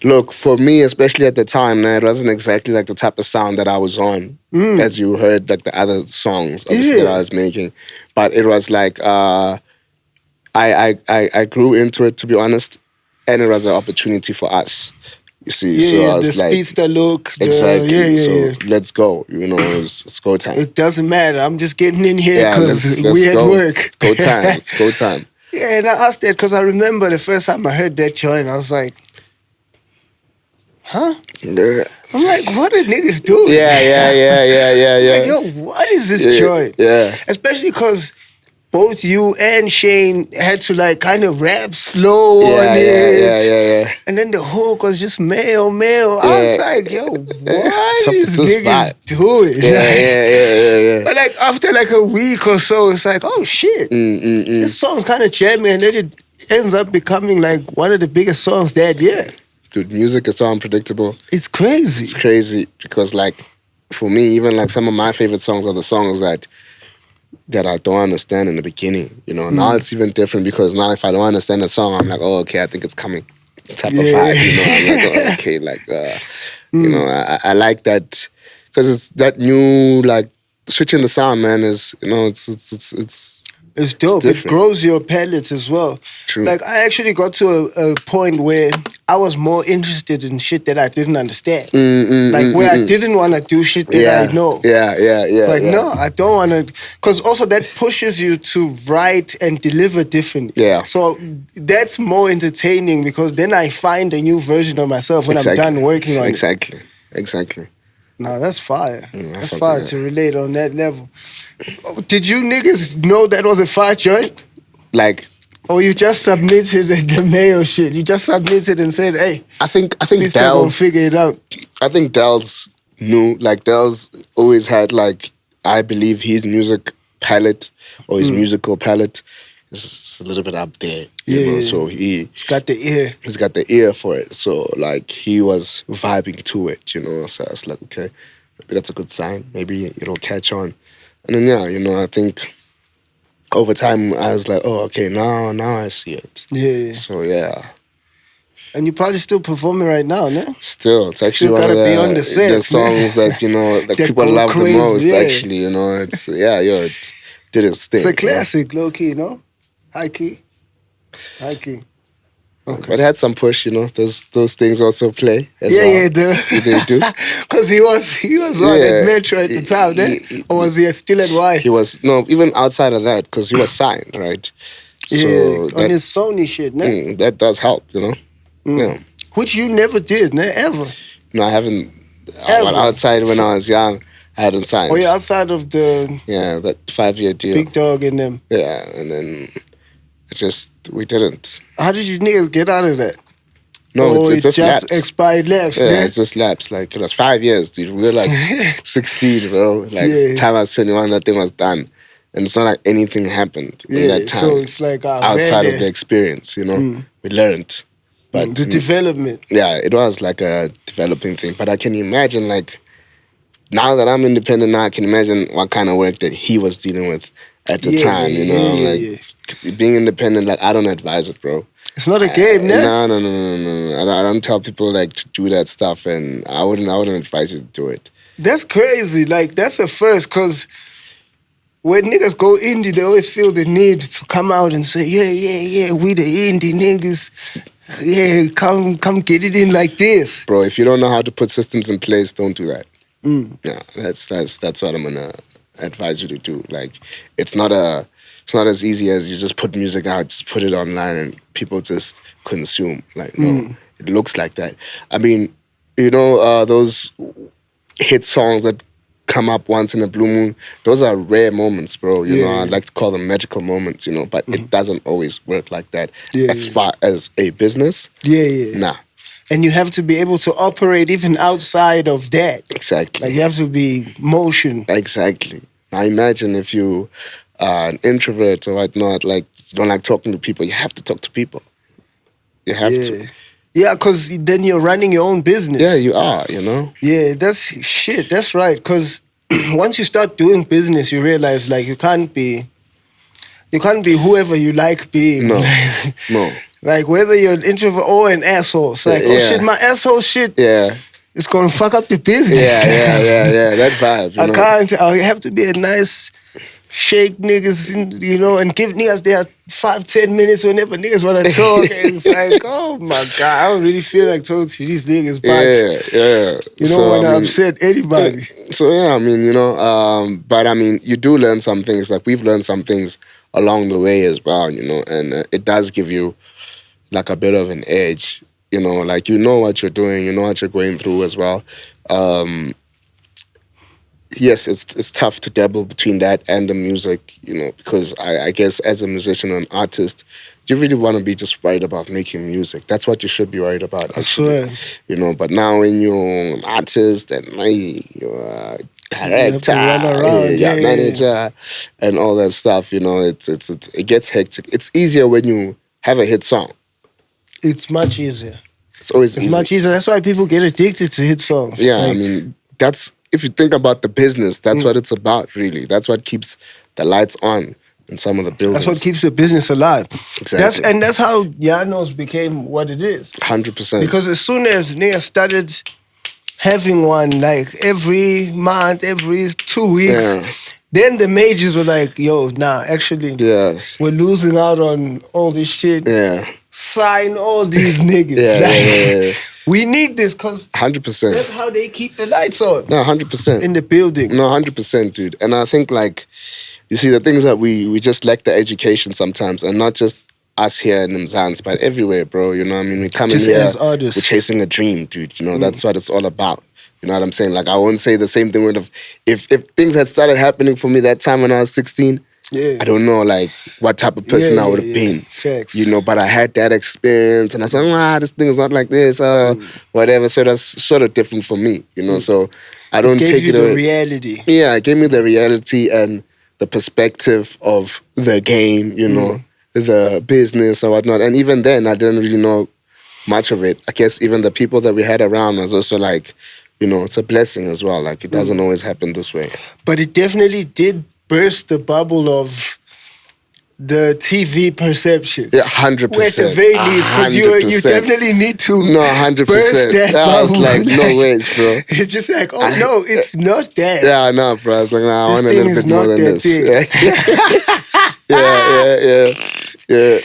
Look, for me, especially at the time, it wasn't exactly like the type of sound that I was on, as you heard, like the other songs, obviously, that I was making. But it was like, I grew into it, to be honest, and it was an opportunity for us. You see, so I was the like, Speedster look. Exactly. So let's go. It's go time. It doesn't matter. I'm just getting in here because we at work. It's go time. It's go time. Yeah, and I asked that because I remember the first time I heard that joint, I was like, huh? Yeah. I'm like, what are niggas doing? Yeah. Like, yo, what is this joint? Yeah. Especially because both you and Shane had to like kind of rap slow on it. Yeah. And then the hook was just male. I was like, yo, what is niggas doing? Yeah. But like after like a week or so, it's like, oh shit. This song's kind of jammy, and then it ends up becoming like one of the biggest songs that year. Dude, music is so unpredictable. It's crazy. It's crazy because, like, for me, even like some of my favorite songs are the songs that I don't understand in the beginning. Now it's even different because now if I don't understand a song, I'm like, oh, okay, I think it's coming. type of vibe, you know. I'm like, oh, okay, like, you know, I like that because it's that new, like, switching the sound, man, is, you know, it's dope. It grows your palette as well. True. Like, I actually got to a point where I was more interested in shit that I didn't understand. Where I didn't want to do shit that I know. Like, no, I don't want to. Because also that pushes you to write and deliver differently. Yeah. So that's more entertaining because then I find a new version of myself when I'm done working on it. Exactly. No, that's fire. That's fire to relate on that level. Did you niggas know that was a fire joint? Like, or you just submitted the mail shit? You just submitted and said, "Hey, I think Dells gonna figure it out." I think Dells knew. Like, Dells always had, like, I believe his music palette or his musical palette is a little bit up there. You know? So he's got the ear. He's got the ear for it. So, like, he was vibing to it. You know, so I was like, okay, maybe that's a good sign. Maybe it'll catch on. And then, you know, I think over time I was like, oh, okay, now I see it. Yeah. So, yeah. And you're probably still performing right now, no? Still. It's actually one of the songs that, you know, that people love crazy, the most, actually, you know. It's, it did its thing. It's a classic, low key, no? High key. Okay. But it had some push, you know. Those things also play as well. Yeah, they do. Because he was on at Metro at the time, then? Or was he still at Y? He was, no, even outside of that, because he was signed, right? So on his Sony shit, no? That does help, you know. Yeah. Which you never did, no? Ever? No, I haven't. Outside when I was young, I hadn't signed. Oh, yeah, outside of the... Yeah, that 5-year deal. Big Dog and them. Yeah, and then we didn't. How did you niggas get out of that? No, it just lapsed. Expired lapse. Yeah, it just lapsed. Like, it was 5 years, dude. We were like 16, bro. Like, time I was 21, that thing was done. And it's not like anything happened in that time. So it's like outside of the experience, you know. We learned. But the development. Yeah, it was like a developing thing. But I can imagine, like, now that I'm independent now, I can imagine what kind of work that he was dealing with at the time, you know. Being independent, like, I don't advise it, bro. It's not a game, no. I don't tell people, like, to do that stuff, and I wouldn't advise you to do it. That's crazy. Like, that's a first, because when niggas go indie, they always feel the need to come out and say, yeah, we the indie niggas. Yeah, come get it in like this. Bro, if you don't know how to put systems in place, don't do that. Yeah, that's what I'm gonna advise you to do. Like, it's not as easy as you just put music out, just put it online and people just consume. Like, no, it looks like that. I mean, you know, those hit songs that come up once in a blue moon, those are rare moments, bro. You know, I'd like to call them magical moments, you know, but it doesn't always work like that. As far as a business, nah. And you have to be able to operate even outside of that. Exactly. Like, you have to be motion. Exactly. Now imagine if you are an introvert or whatnot, like, you don't like talking to people, you have to talk to people. You have to. Yeah, because then you're running your own business. Yeah, you are, you know? Yeah, that's right. Because once you start doing business, you realize, like, you can't be whoever you like being. No. Like, whether you're an introvert or an asshole. It's like, oh shit, my asshole shit. Yeah. It's going to fuck up the business. Yeah. That vibe, you know? I have to be a nice shake niggas, you know, and give niggas their 5-10 minutes whenever niggas want to talk. And it's like, oh my God, I don't really feel like talking to these niggas. But you don't want to upset anybody. So, I mean, you know, but I mean, you do learn some things. Like, we've learned some things along the way as well, you know, and it does give you, like, a bit of an edge, you know, like, you know what you're doing, you know what you're going through as well. Yes, it's tough to dabble between that and the music, you know, because I guess as a musician or an artist, you really want to be just worried about making music. That's what you should be worried about, actually. You know, but now when you're an artist and you're a director, you're manager, and all that stuff, you know, it gets hectic. It's easier when you have a hit song. It's much easier. It's always easier. Much easier. That's why people get addicted to hit songs. Yeah, like, I mean, if you think about the business, that's what it's about, really. That's what keeps the lights on. in some of the buildings. That's what keeps the business alive. Exactly. That's how Llanos became what it is. 100%. Because as soon as niggas started having one like every month, every 2 weeks, then the majors were like, yo, nah, actually, we're losing out on all this shit. Yeah. Sign all these niggas. We need this because 100%. That's how they keep the lights on. No, 100%. In the building. No, 100%, dude. And I think, like, you see, the things that we just lack the education sometimes, and not just us here in Mzansi, but everywhere, bro. You know what I mean? We come in here, we're chasing a dream, dude. You know, that's what it's all about. You know what I'm saying? Like, I wouldn't say the same thing would have... If things had started happening for me that time when I was 16, I don't know, like, what type of person I would have been. Facts. You know, but I had that experience, and I said, this thing is not like this, whatever. So that's sort of different for me, you know? So I don't take it away. It gave you the reality. Yeah, it gave me the reality and the perspective of the game, you know, the business or whatnot. And even then, I didn't really know much of it. I guess even the people that we had around was also like, you know, it's a blessing as well. Like, it doesn't always happen this way. But it definitely did burst the bubble of the TV perception. Yeah, 100%. At the very least, because you definitely need to 100%. burst that bubble. I was like, no ways, bro. It's just like, no, it's not that. Yeah, I know, bro. I was like, nah, I want a little bit more than this. Yeah.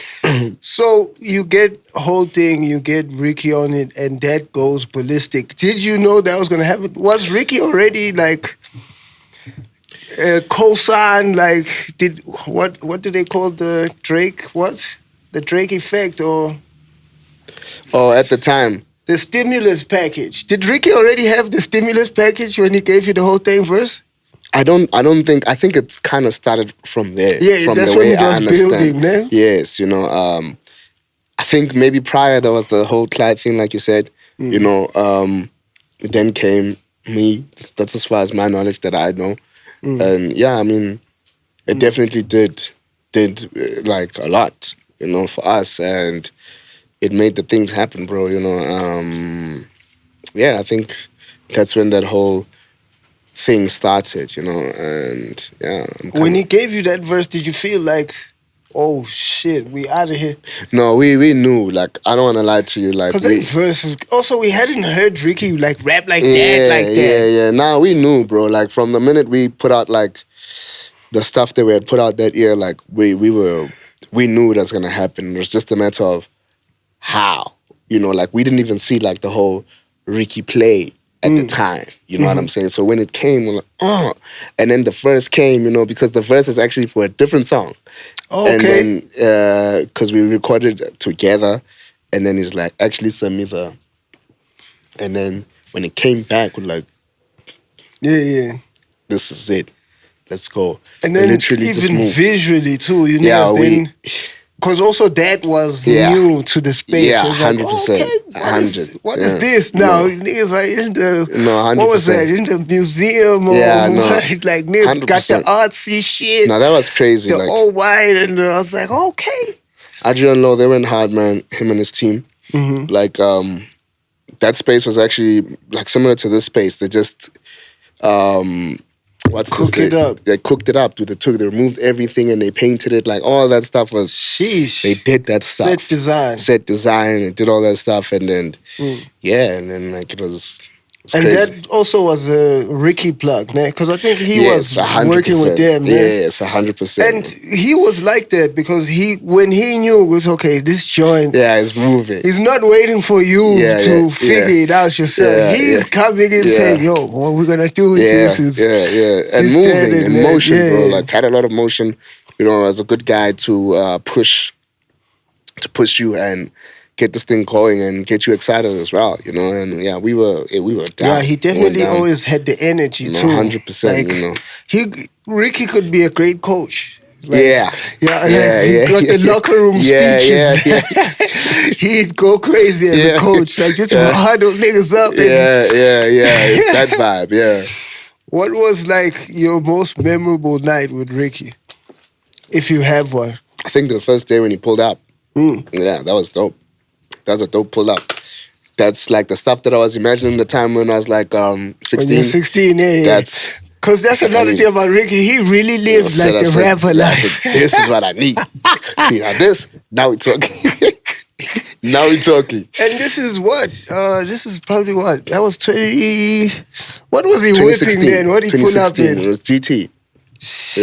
So you get whole thing, you get Ricky on it, and that goes ballistic. Did you know that was going to happen? Was Ricky already like... co-sign, like, what do they call the Drake, the Drake effect, or at the time, the stimulus package? Did Ricky already have the stimulus package when he gave you the whole thing first? I think it kind of started from there. Yeah, from that's the when way he was building, man. Yes, you know, I think maybe prior there was the whole Clyde thing, like you said, you know, then came me. That's as far as my knowledge that I know. And yeah, I mean, it definitely did like a lot, you know, for us, and it made the things happen, bro. You know, yeah, I think that's when that whole thing started, you know, and yeah. When he gave you that verse, did you feel like, oh shit, we out of here? No, we knew. Like, I don't want to lie to you. Like, because that verse was... Also, we hadn't heard Ricky like rap like that. Yeah. Nah, we knew, bro. Like, from the minute we put out like the stuff that we had put out that year, like we knew that's gonna happen. It was just a matter of how. You know, like, we didn't even see like the whole Ricky play at the time. You know what I'm saying? So when it came, we're like, oh. And then the verse came, you know, because the verse is actually for a different song. Oh, okay. And then, because we recorded it together, and then he's like, actually send me the... And then when it came back, we're like... Yeah. This is it. Let's go. And then literally even visually too, you know, because also that was new to the space. Yeah, 100%. Like, okay, what is this now? Niggas like in the... No, 100%. What was that? In the museum? Or like niggas 100%. Got the artsy shit. No, that was crazy. The all white, and I was like, okay. Adrian Lowe, they went hard, man, him and his team. Like, that space was actually like similar to this space. They just... They cooked it up, dude. They removed everything and they painted it. Like, all that stuff was... Sheesh. They did that stuff. Set design and did all that stuff. And then, and then like it was and crazy. That also was a Ricky plug, man. Because I think he was 100%. Working with them, man. Yes, 100%. And he was like that because when he knew it was, okay, this joint... Yeah, it's moving. He's not waiting for you to figure it out yourself. He's coming in saying, yo, what we're going to do with this is... And moving and motion, bro. Like, had a lot of motion. You know, as a good guy to push you and get this thing going and get you excited as well, you know. And we were down. Yeah, he definitely always had the energy too. 100%, like, you know. Ricky could be a great coach. Like, he got the locker room speeches. He'd go crazy as a coach, like just huddle niggas up. It's that vibe. Yeah. What was like your most memorable night with Ricky, if you have one? I think the first day when he pulled up. Yeah, that was dope. That was a dope pull up. That's like the stuff that I was imagining the time when I was like 16. When you're 16, Because that's another thing about Ricky. He really lives like the rapper life. This is what I need. See, now we're talking. Now we're talking. And this is what? This is probably what? That was 20... What was he whipping then? What did he pull up in? It was GT. Yeah,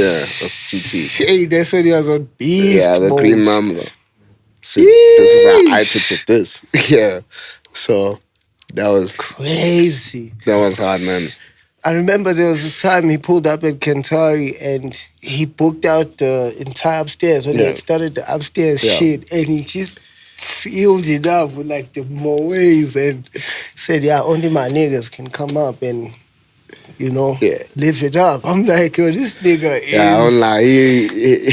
that's GT. Hey, that's when he was on Beast. Yeah, the Green Mamba. See, this is how I pictured this. Yeah. So, that was... Crazy. That was hard, man. I remember there was a time he pulled up at Kentari and he booked out the entire upstairs when he had started the upstairs shit, and he just filled it up with like the moes and said, yeah, only my niggas can come up and, you know, live it up. I'm like, yo, this nigga is... Yeah, I'm like,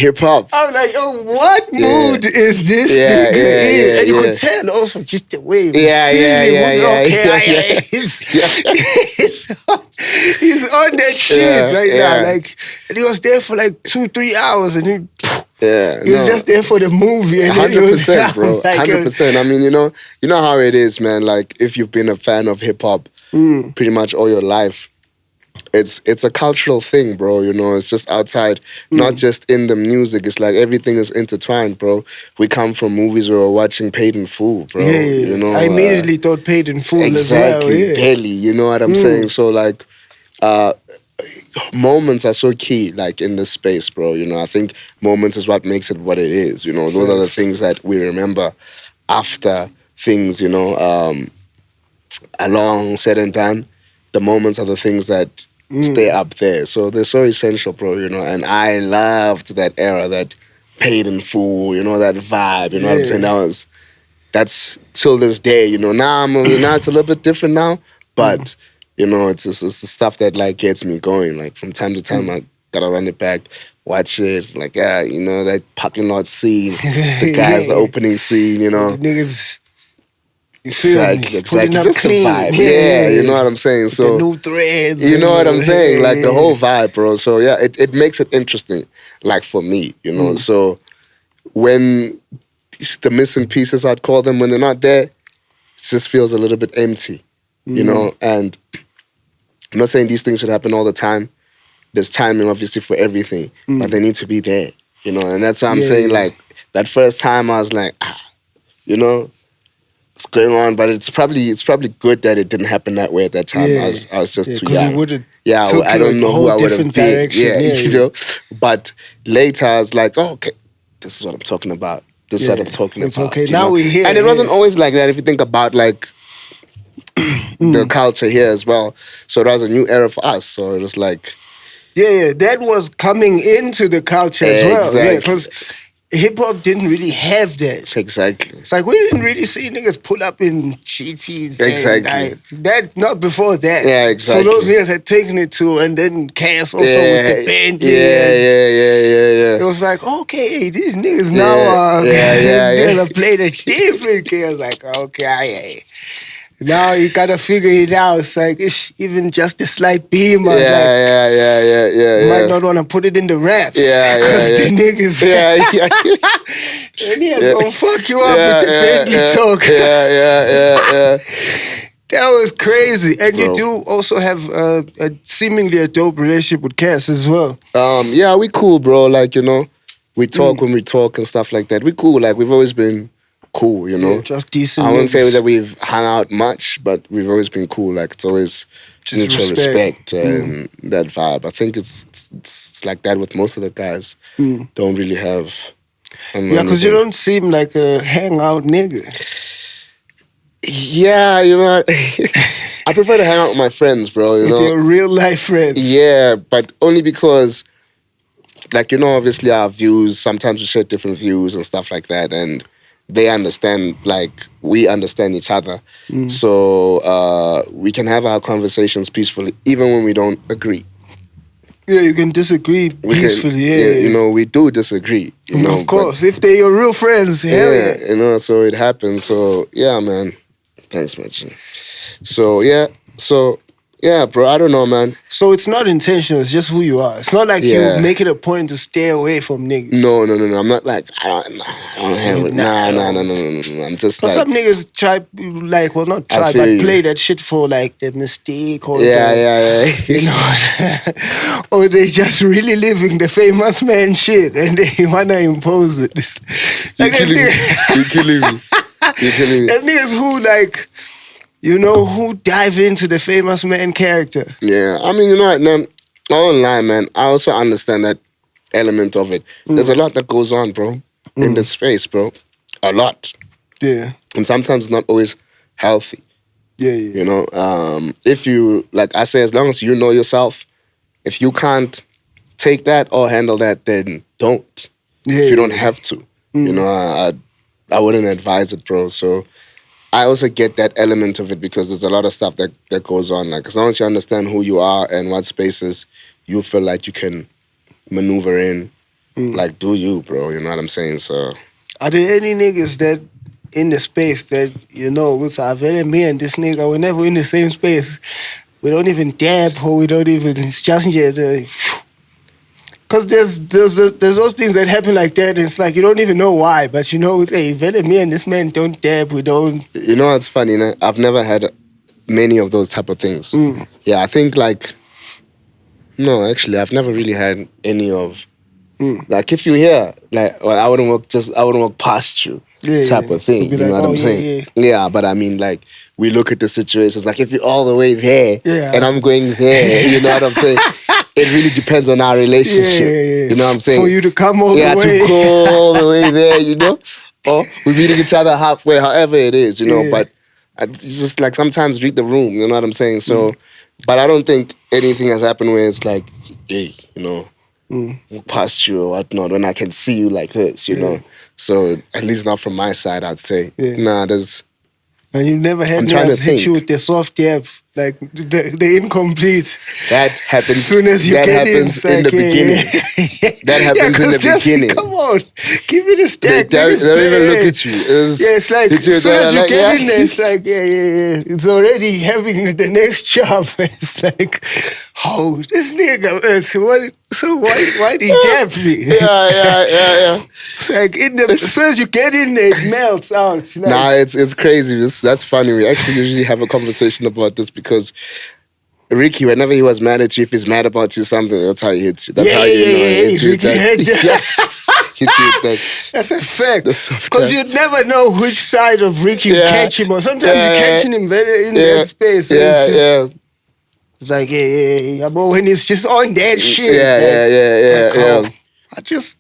hip-hop. I'm like, yo, what mood is this nigga in? And you could tell also just the way he was he's on that shit right now. Like, and he was there for like 2-3 hours and he was just there for the movie. And 100%, bro. 100%. I mean, you know how it is, man. Like, if you've been a fan of hip-hop pretty much all your life, it's a cultural thing, bro. You know, it's just outside, not just in the music. It's like everything is intertwined, bro. We come from movies where we're watching Paid in Full, bro. You know, I immediately thought Paid in Full as well. Exactly, Belly. You know what I'm saying? So like, moments are so key, like in this space, bro. You know, I think moments is what makes it what it is. You know, those are the things that we remember after things. You know, are long said and done. The moments are the things that stay up there. So they're so essential, bro, you know. And I loved that era, that Paid in Full, you know, that vibe, you know what I'm saying? That's till this day, you know. Now it's a little bit different now, but, you know, it's the stuff that, like, gets me going. Like, from time to time, I gotta run it back, watch it. Like, you know, that parking lot scene, the guys, the opening scene, you know. The niggas... You feel exactly. Just clean. The vibe. Yeah, you know what I'm saying? So the new threads. You know what I'm saying? Like the whole vibe, bro. So yeah, it makes it interesting. Like for me, you know. So when the missing pieces, I'd call them, when they're not there, it just feels a little bit empty. You know? And I'm not saying these things should happen all the time. There's timing obviously for everything. But they need to be there. You know, and that's why I'm saying, like, that first time I was like, you know, what's going on? But it's probably good that it didn't happen that way at that time. I was just too young. I don't know who I would have been. You know. But later I was like, oh, okay, this is what I'm talking about. This is what I'm talking about. Okay, now we're here. And it wasn't always like that. If you think about like the culture here as well. So it was a new era for us. So it was like, that was coming into the culture as well. Yeah, because hip-hop didn't really have that. Exactly. It's like we didn't really see niggas pull up in GTs. Exactly. That, not before that. Yeah, exactly. So those niggas had taken it to, and then Cass also with the band. Yeah. It was like, okay, these niggas now are... these niggas are playing a different kid. I was like, okay, now you gotta figure it out. It's like, it's even just a slight beam. You might not want to put it in the raps. Because the niggas... and he has gonna fuck you up with the Bentley talk. That was crazy. And you do also have a seemingly a dope relationship with Cass as well. We cool, bro. Like, you know, we talk when we talk and stuff like that. We cool. Like, we've always been cool, you know. Just decent. I wouldn't say that we've hung out much, but we've always been cool. Like, it's always just mutual respect and that vibe. I think it's like that with most of the guys. Don't really have... because you don't seem like a hangout nigga. Yeah, you know, I prefer to hang out with my friends, bro. You know, your real life friends. Yeah, but only because, like, you know, obviously our views, sometimes we share different views and stuff like that, and they understand, like, we understand each other. So we can have our conversations peacefully, even when we don't agree. Yeah, you can disagree peacefully. You know, we do disagree. You know, of course, if they're your real friends, hell yeah. You know, so it happens. So yeah, man. Thanks, man. So yeah, bro. I don't know, man. So it's not intentional. It's just who you are. It's not like you make it a point to stay away from niggas. No. I'm not like I don't have it. No. I'm just like some niggas try not try, but play that shit for like the mistake or you know, or they just really living the famous man shit and they wanna impose it. You're killing me. There's niggas who like, you know, who dive into the famous man character. Yeah, I mean, you know what, man, I won't lie, man. I also understand that element of it. There's a lot that goes on, bro, in the space, bro. A lot. Yeah. And sometimes it's not always healthy. Yeah. You know, if you, like I say, as long as you know yourself, if you can't take that or handle that, then don't. If you don't have to. You know, I wouldn't advise it, bro. So I also get that element of it because there's a lot of stuff that goes on. Like, as long as you understand who you are and what spaces you feel like you can maneuver in, like, do you, bro? You know what I'm saying? So, are there any niggas that in the space that, you know, me and this nigga, we're never in the same space. We don't even dab or we don't even, it's just because there's those things that happen like that, and it's like you don't even know why, but you know, it's, hey, me and this man don't dab, we don't. You know what's funny, né? I've never had many of those type of things. Yeah, I think like, no, actually, I've never really had any of, like if you're here, like, well, I wouldn't walk past you. Type of thing, you know what I'm saying? Yeah, but I mean, like, we look at the situations, like, if you're all the way there, and I'm going there, you know what I'm saying? It really depends on our relationship, you know what I'm saying? For you to come all the way. Yeah, to go all the way there, you know? Or we're meeting each other halfway, however it is, you know? But it's just, like, sometimes read the room, you know what I'm saying? So, but I don't think anything has happened where it's like, hey, you know, walk past you or whatnot, when I can see you like this, you know? So, at least not from my side, I'd say. Nah, there's... And you never had niggas hit you with the soft jab, like the incomplete. That happens. As soon as you get happens in the beginning. That happens in the beginning. Come on, give me the stack. They don't even look at you. It's like as soon as you get in there, it's like it's already having the next job. It's like, oh, this nigga. So why did he dab me? Yeah. It's like as soon as you get in there, it melts out. Like, nah, it's crazy. That's funny. We actually usually have a conversation about this because Ricky, whenever he was mad at you, if he's mad about you something, that's how he hits you. That's how you know he hits you with that. Hits you with that. That's a fact. Because you'd never know which side of Ricky you catch him, or sometimes you're catching him very in that space. It's like, but when it's just on that shit. I just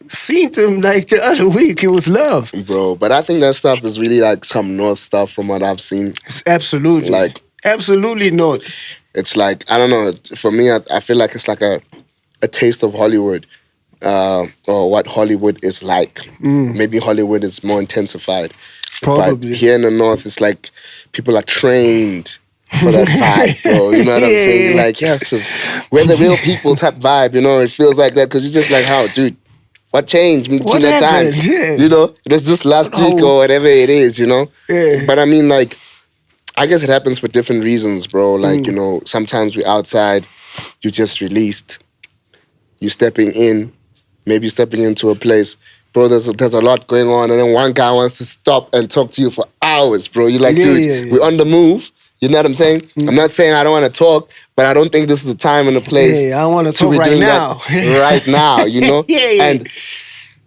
seen him like the other week. It was love. Bro, but I think that stuff is really like some North stuff from what I've seen. Absolutely. Like, absolutely not. It's like, I don't know, for me, I feel like it's like a taste of Hollywood, or what Hollywood is like. Maybe Hollywood is more intensified. Probably. But here in the North, it's like people are trained for that vibe, bro. You know what I'm saying? Like, yes, we're the real people type vibe, you know? It feels like that because you're just like, how, dude? What changed between that time? Yeah. You know? It was just last week or whatever it is, you know? Yeah. But I mean, like, I guess it happens for different reasons, bro. Like, you know, sometimes we're outside, you just released, you stepping in, maybe stepping into a place. Bro, there's a lot going on, and then one guy wants to stop and talk to you for hours, bro. You're like, dude, we're on the move. You know what I'm saying? I'm not saying I don't want to talk, but I don't think this is the time and the place. I don't want to talk right now. Right now, you know? And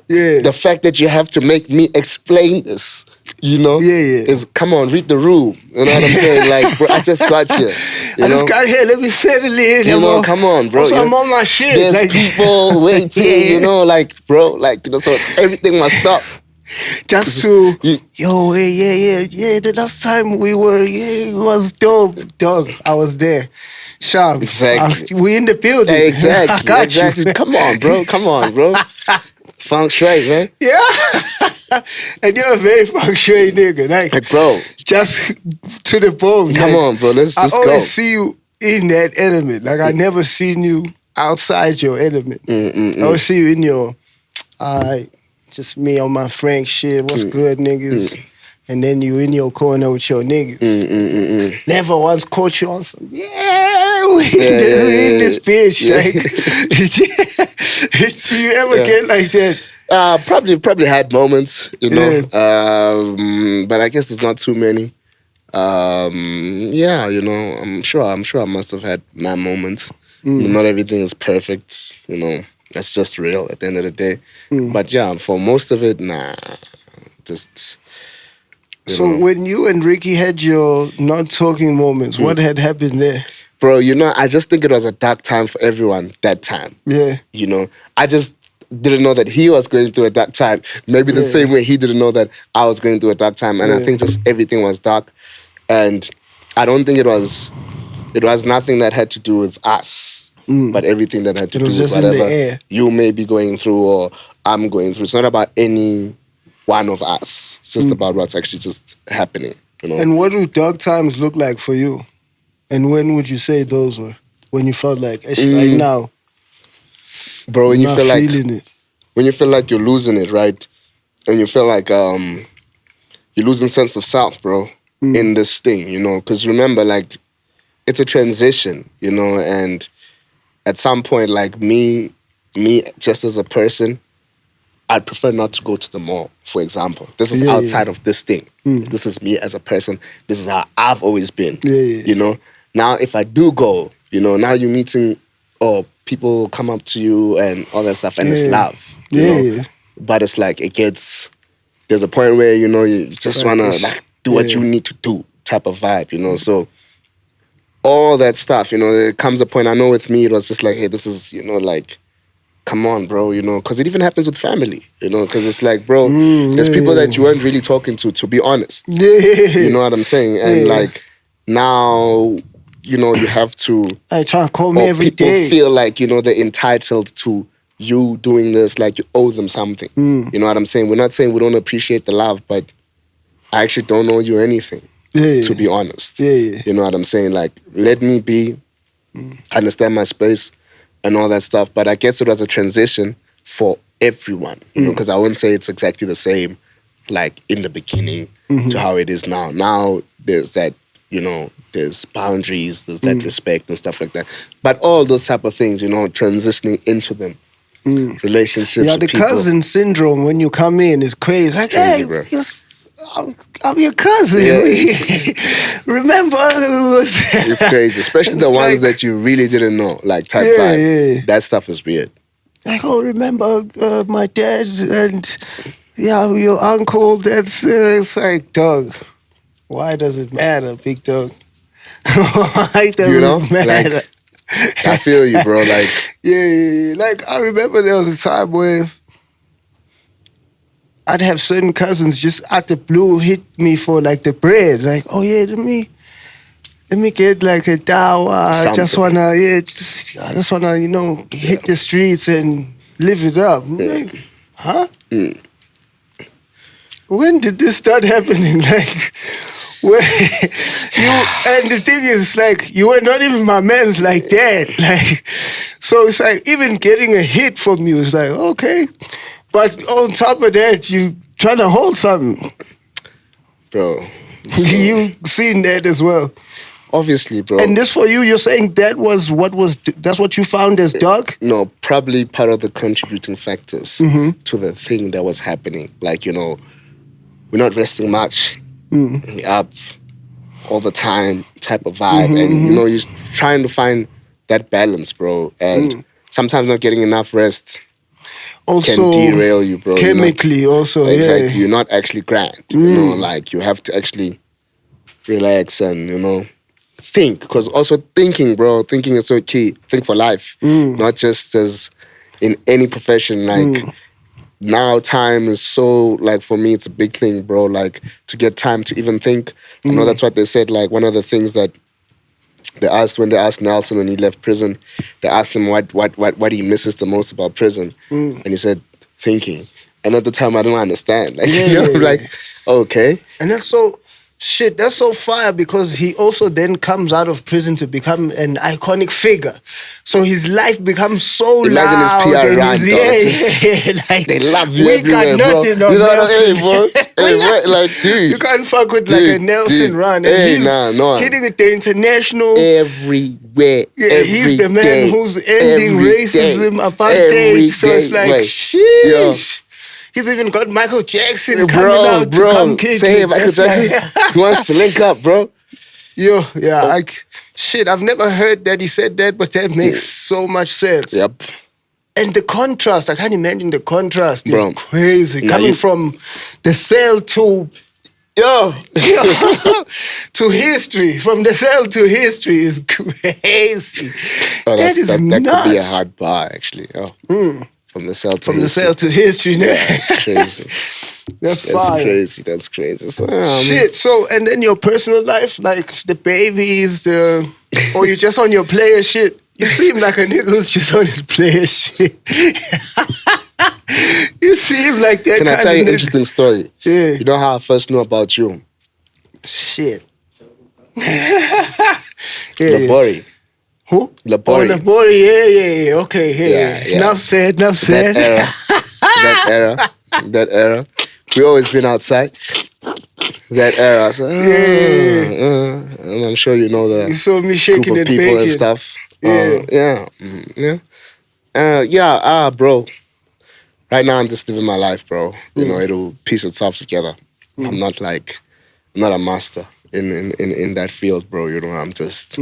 the fact that you have to make me explain this, you know, is, come on, read the room. You know what I'm saying? Like, bro, I just got here. I just got here. Let me settle in. You know, come on, bro. Also, I'm on my shit. There's like, people waiting, you know, like, bro, like, you know, so everything must stop. Just to, the last time we were, it was dope, dog. I was there. Sharp. Exactly. We in the building. Exactly. I got you. Come on, bro. Funk straight, man. Yeah. And you're a very funk straight nigga. Like, bro. Just to the bone. Come on, bro. Let's just go. I always see you in that element. Like, I never seen you outside your element. I always see you in your, just me on my Frank shit. What's good, niggas? and then you in your corner with your niggas. Never once caught you on some, we in this bitch. Yeah. Like, do you ever get like that? Probably had moments, but I guess there's not too many. I'm sure I must have had my moments. Not everything is perfect, That's just real at the end of the day. But yeah, for most of it, just. So when you and Ricky had your not talking moments, what had happened there? Bro, I just think it was a dark time for everyone that time. Yeah. I just didn't know that he was going through a dark time. Maybe the same way he didn't know that I was going through a dark time. And I think just everything was dark. And I don't think it was nothing that had to do with us, but everything that had to do with whatever you may be going through or I'm going through. It's not about any one of us. It's just about what's actually just happening. And what do dark times look like for you? And when would you say those were? When you felt like, right now, bro, when you feel like it. When you feel like you're losing it, right? And you feel like you're losing sense of self, bro, in this thing, Because remember, like, it's a transition, and at some point, like me just as a person, I'd prefer not to go to the mall, for example. This is outside of this thing. This is me as a person. This is how I've always been, Now, if I do go, now you're meeting or people come up to you and all that stuff, and it's love, you know? But it's like there's a point where, you just want to like do what you need to do type of vibe, So all that stuff, there comes a point, I know with me, it was just like, hey, this is, like, come on, bro, because it even happens with family, because it's like, bro, there's people that you weren't really talking to be honest. You know what I'm saying? And like, now, you have to... I try to call me every day. People feel like, they're entitled to you doing this, like you owe them something. You know what I'm saying? We're not saying we don't appreciate the love, but I actually don't owe you anything, to be honest. You know what I'm saying? Like, let me be, understand my space, and all that stuff. But I guess it was a transition for everyone, because I wouldn't say it's exactly the same, like in the beginning to how it is now. Now there's that, there's boundaries, there's that respect and stuff like that. But all those type of things, transitioning into them, relationships. Yeah, the cousin syndrome when you come in is crazy. Like, crazy, hey, bro. I'm your cousin. Remember? It's crazy, especially the ones that you really didn't know, like type 5. That stuff is weird. Like, remember my dad and your uncle? That's it's like, dog. Why does it matter, big dog? Why does it matter? Like, I feel you, bro. Like, like I remember there was a time where I'd have certain cousins just out the blue hit me for like the bread. Like, oh yeah, let me get like a dawa. I just wanna, hit the streets and live it up. I'm like, huh? When did this start happening? Like, where and the thing is, like, you were not even my man's like that. Like, so it's like even getting a hit from you is like, okay. But on top of that, you trying to hold something. Bro. You seen that as well. Obviously, bro. And this for you, you're saying that's what you found as dark? No, probably part of the contributing factors to the thing that was happening. Like, we're not resting much. We're up all the time type of vibe. And, you're trying to find that balance, bro. And sometimes not getting enough rest also can derail you, bro. Chemically, also, exactly. You're not actually grand. Like, you have to actually relax and, think. Because also thinking, bro, thinking is so key. Think for life. Not just as in any profession. Like, now time is so, like, for me, it's a big thing, bro. Like, to get time to even think. I know that's what they said. Like, one of the things that when they asked Nelson when he left prison, they asked him what he misses the most about prison. And he said, thinking. And at the time, I didn't understand. Like, I'm like, okay. And that's so, Shit, that's so fire because he also then comes out of prison to become an iconic figure. So his life becomes so Imagine loud. his PR run, like, they love you we everywhere, got bro. nothing You on know, Nelson. hey, bro. Hey, bro, like, dude. You can't fuck with like a Nelson run. And Hey, he's no. hitting it the international. Everywhere. Yeah, he's the man who's ending racism, apartheid. So it's like, sheesh. He's even got Michael Jackson coming out to come kick say him. Michael Jackson. He wants to link up, bro. Yo, yeah, shit, I've never heard that he said that, but that makes so much sense. Yep. And the contrast, I can't imagine the contrast Bro, is crazy. Coming from the cell to to history, from the cell to history is crazy. Oh, that could be a hard bar, actually. From the cell to history. Yeah, that's crazy. That's fire. That's crazy. So, shit. So, and then your personal life, like the babies, or you just on your player shit. You seem like a nigga who's just on his player shit. You seem like that. Can I tell you an interesting story? Yeah. You know how I first knew about you? Shit. Labori. Who? Labori. Oh, Labori. Yeah. Okay. Yeah. Enough said. That era. We always been outside. That era. So, and I'm sure you know the you saw me shaking group of and people baking. and stuff. Bro. Right now I'm just living my life, bro. You know, it'll piece itself together. I'm not a master in that field, bro. You know, I'm just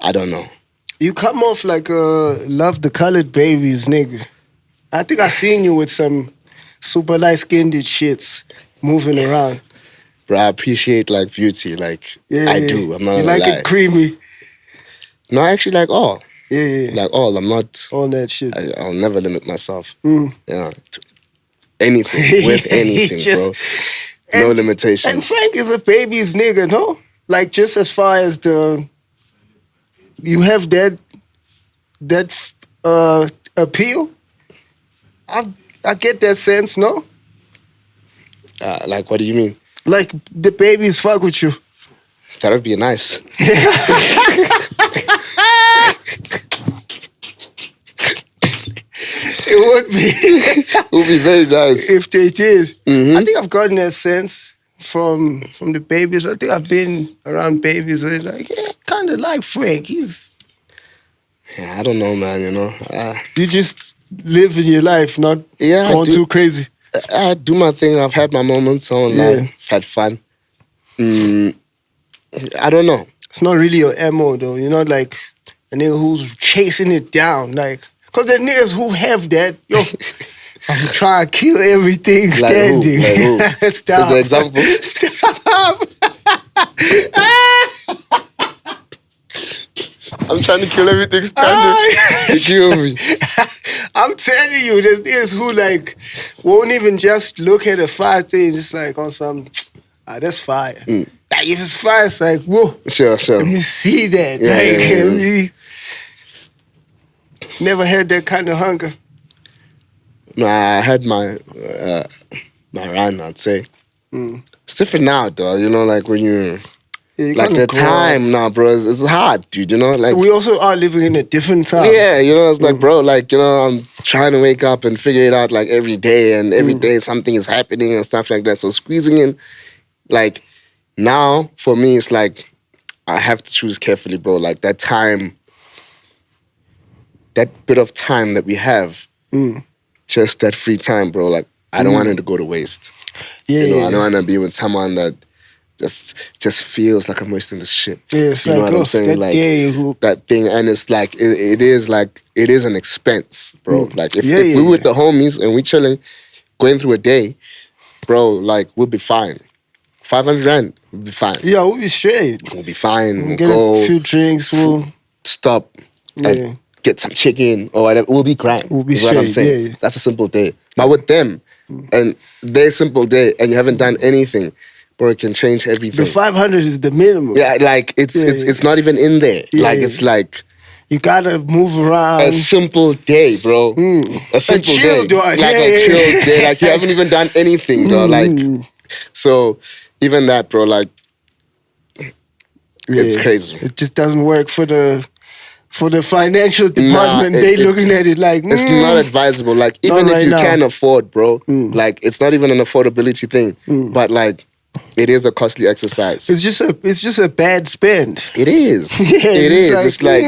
I don't know. You come off like love the colored babies, nigga. I think I seen you with some super light-skinned shits moving around. Bro, I appreciate like beauty, like I do. I'm not gonna like lie. it creamy. No, I actually like all. Yeah. Like all. I'm not all that shit. I'll never limit myself. Yeah. Anything with anything, bro. No limitation. And Frank is a baby's nigga, no? Like just as far as you have that appeal. I get that sense, no? Like what do you mean? Like the babies fuck with you. That would be nice. It would be. It would be very nice if they did. I think I've gotten that sense from the babies. I think I've been around babies where like, kind of like Frank. He's. Yeah, I don't know, man. You know, you just live in your life, not going too crazy. I do my thing. I've had my moments online. I've had fun. I don't know. It's not really your MO though. You're not like a nigga who's chasing it down. Like, cause there's niggas who have that. Yo, I'm trying to kill everything standing. Like who? Stop. Is the example? Stop. I'm trying to kill everything standing. You kill me. I'm telling you, there's niggas who like won't even just look at a fire thing, just like on some, that's fire. Like if it's fire, it's like, whoa. Sure. Let me see that. Never had that kind of hunger. No, I had my run, I'd say. It's different now, though. You know, like when you... like the time now, bro, it's hard, dude, you know? Like we also are living in a different time. Yeah, you know, it's like, bro, like, you know, I'm trying to wake up and figure it out like every day, and every day something is happening and stuff like that. So squeezing in, like, now for me, it's like, I have to choose carefully, bro. Like that time, that bit of time that we have, just that free time, bro, like, I don't want it to go to waste. Yeah, you know, I don't want to be with someone that just feels like I'm wasting this shit. Yeah, it's you know what I'm saying? Like that thing, and it's like it is an expense, bro. Like if we with the homies and we chilling, going through a day, bro, like we'll be fine. 500 rand, we'll be fine. Yeah, we'll be straight. We'll be fine. We'll get a few drinks. We'll stop and get some chicken or whatever. We'll be grand. We'll be straight. What I'm saying. Yeah. That's a simple day. But with them and their simple day, and you haven't done anything, bro, it can change everything. The 500 is the minimum. Yeah, like it's not even in there. Like it's like you gotta move around. A simple day, bro. A simple day. Like a chill day. Like you haven't even done anything, though. Like so, even that, bro, like, it's crazy. It just doesn't work for the financial department. They looking at it like it's not advisable. Like, even if you can afford, bro, like, it's not even an affordability thing. But like, it is a costly exercise. It's just a bad spend. It is. It is. It's like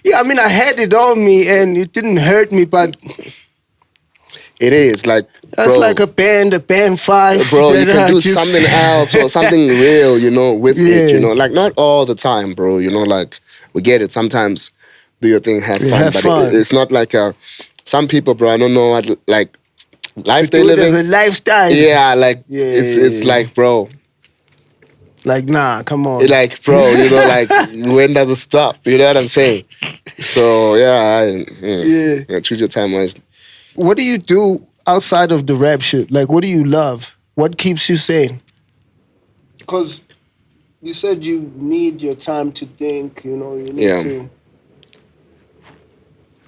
yeah, I mean, I had it on me and it didn't hurt me, but it is like that's like a band 5. Bro, you can do something else or something real, you know, with it, you know. Like, not all the time, bro, you know, like, we get it. Sometimes do your thing, have fun. But it's not like some people, bro, I don't know what, like, life they live in. It's a lifestyle. Yeah, like, it's like, bro. Like, nah, come on. Like, bro, you know, like, when does it stop? You know what I'm saying? So, yeah, choose your time wisely. What do you do outside of the rap shit? Like, what do you love? What keeps you sane? Because you said you need your time to think, you know, you need to...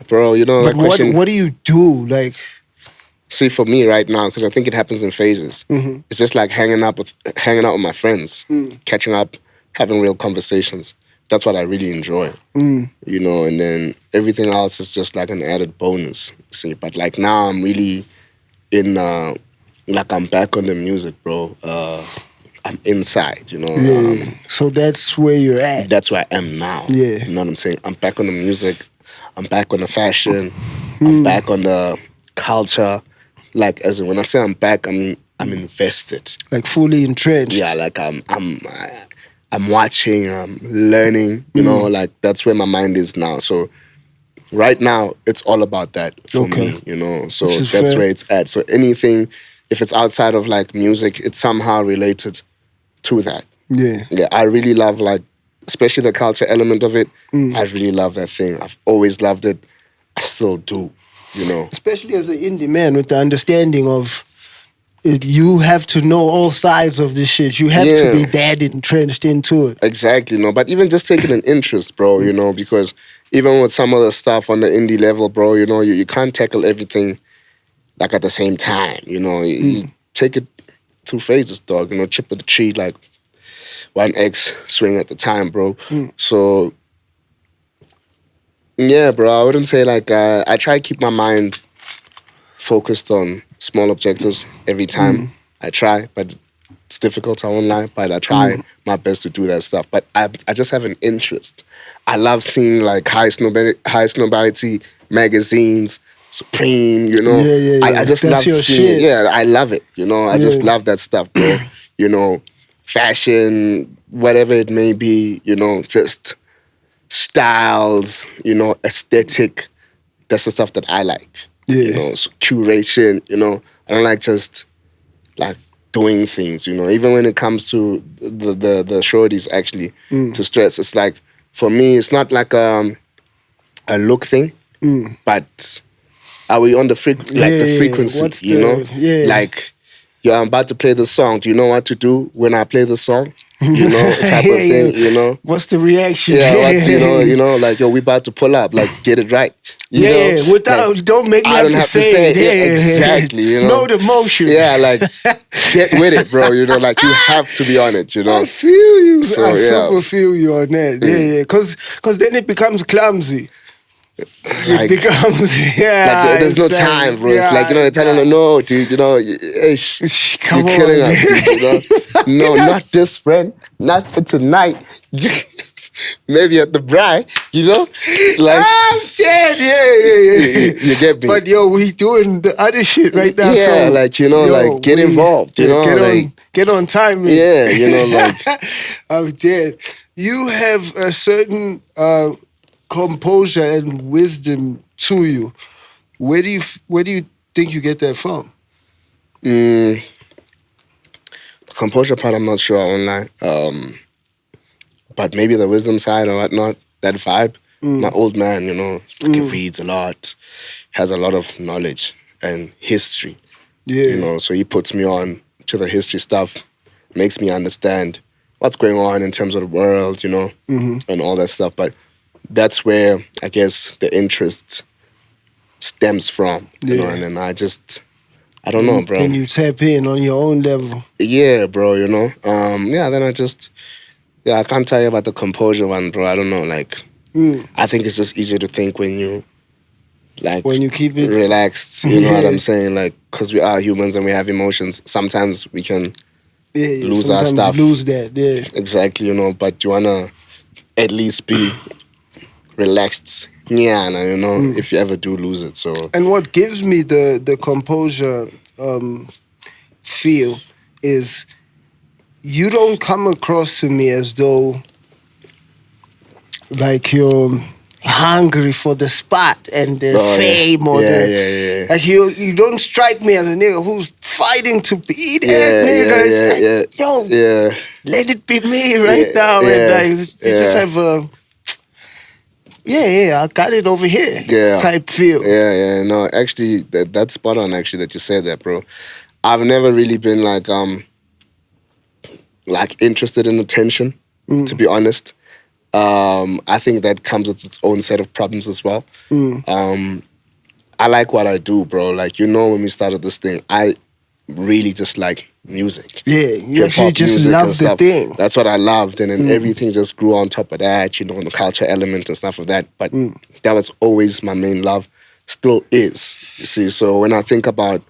Bro, you know, but what do you do? Like... See, for me right now, because I think it happens in phases, it's just like hanging out with my friends, catching up, having real conversations. That's what I really enjoy, you know, and then everything else is just like an added bonus, see. But like now I'm really in, like I'm back on the music, bro. I'm inside, you know. So that's where you're at. That's where I am now. Yeah. You know what I'm saying? I'm back on the music. I'm back on the fashion. I'm back on the culture. Like, as in, when I say I'm back, I mean I'm invested. Like fully entrenched. Yeah, like I'm watching, I'm learning, you know, like that's where my mind is now. So right now, it's all about that for me, you know. So that's where it's at. So anything, if it's outside of like music, it's somehow related to that. Yeah. Yeah, I really love, like, especially the culture element of it. I really love that thing. I've always loved it. I still do, you know. Especially as an indie man with the understanding of you have to know all sides of this shit. You have to be that entrenched into it. Exactly, no. But even just taking an interest, bro, you know, because even with some of the stuff on the indie level, bro, you know, you can't tackle everything like at the same time, you know. You take it through phases, dog, you know, chip at the tree, like one X swing at the time, bro. So, yeah, bro, I wouldn't say like, I try to keep my mind focused on small objectives every time. I try, but it's difficult, I won't lie, but I try my best to do that stuff. But I just have an interest. I love seeing like high snobiety magazines, Supreme, you know. I just love seeing it. Yeah, I love it, you know. I just love that stuff, bro. You know, fashion, whatever it may be, you know, just styles, you know, aesthetic. That's the stuff that I like. You know, so curation, you know. I don't like just like doing things, you know. Even when it comes to the shorties, actually, to stress, it's like, for me, it's not like a look thing, but are we on the the frequency, you know? Like, I'm about to play the song. Do you know what to do when I play the song? You know, type of thing, you know. What's the reaction? Yeah, what's, you know, like, yo, we about to pull up, like, get it right. You know? Without, like, don't make me have to say it. Yeah, exactly, you know. Know the motion. Yeah, like, get with it, bro, you know, like, you have to be on it, you know. I feel you. So, I super feel you on that. Yeah. Because then it becomes clumsy. Like, it becomes, like, there's no time, bro. It's like, you know, you're telling them, no, dude, you know, you're killing us, dude, you know. No, not this, friend. Not for tonight. Maybe at the bride, you know? Like, I'm dead, yeah. You get me? But, yo, we doing the other shit right now. Yeah, so, like, you know, like, get involved, you know? Get on time, man. Yeah, you know, like. I'm dead. You have a certain composure and wisdom to you. Where do you think you get that from? The composure part, I'm not sure, I won't lie. But maybe the wisdom side or whatnot, that vibe. My old man, you know, he reads a lot, has a lot of knowledge and history. Yeah. You know, so he puts me on to the history stuff, makes me understand what's going on in terms of the world, you know, and all that stuff. But that's where, I guess, the interest stems from, you know, and then I just I don't know, bro. And you tap in on your own level. Yeah, bro, you know. Then I can't tell you about the composure one, bro. I don't know, like, I think it's just easier to think when you, like, when you keep it relaxed, you know what I'm saying? Like, because we are humans and we have emotions. Sometimes we can lose our stuff. Lose that, yeah. Exactly, you know, but you want to at least be relaxed. Yeah, you know, if you ever do lose it. So, and what gives me the composure feel is you don't come across to me as though like you're hungry for the spot and the fame or like you don't strike me as a nigga who's fighting to be that nigga. Let it be me right now. And like you just have a I got it over here type feel. No, actually that's spot on actually that you said that, bro. I've never really been like interested in attention, to be honest. I think that comes with its own set of problems as well. I like what I do, bro. Like, you know, when we started this thing, I really just like music. Yeah, you actually just love the thing. That's what I loved, and then everything just grew on top of that, you know, the culture element and stuff of that. But that was always my main love, still is, you see. So when I think about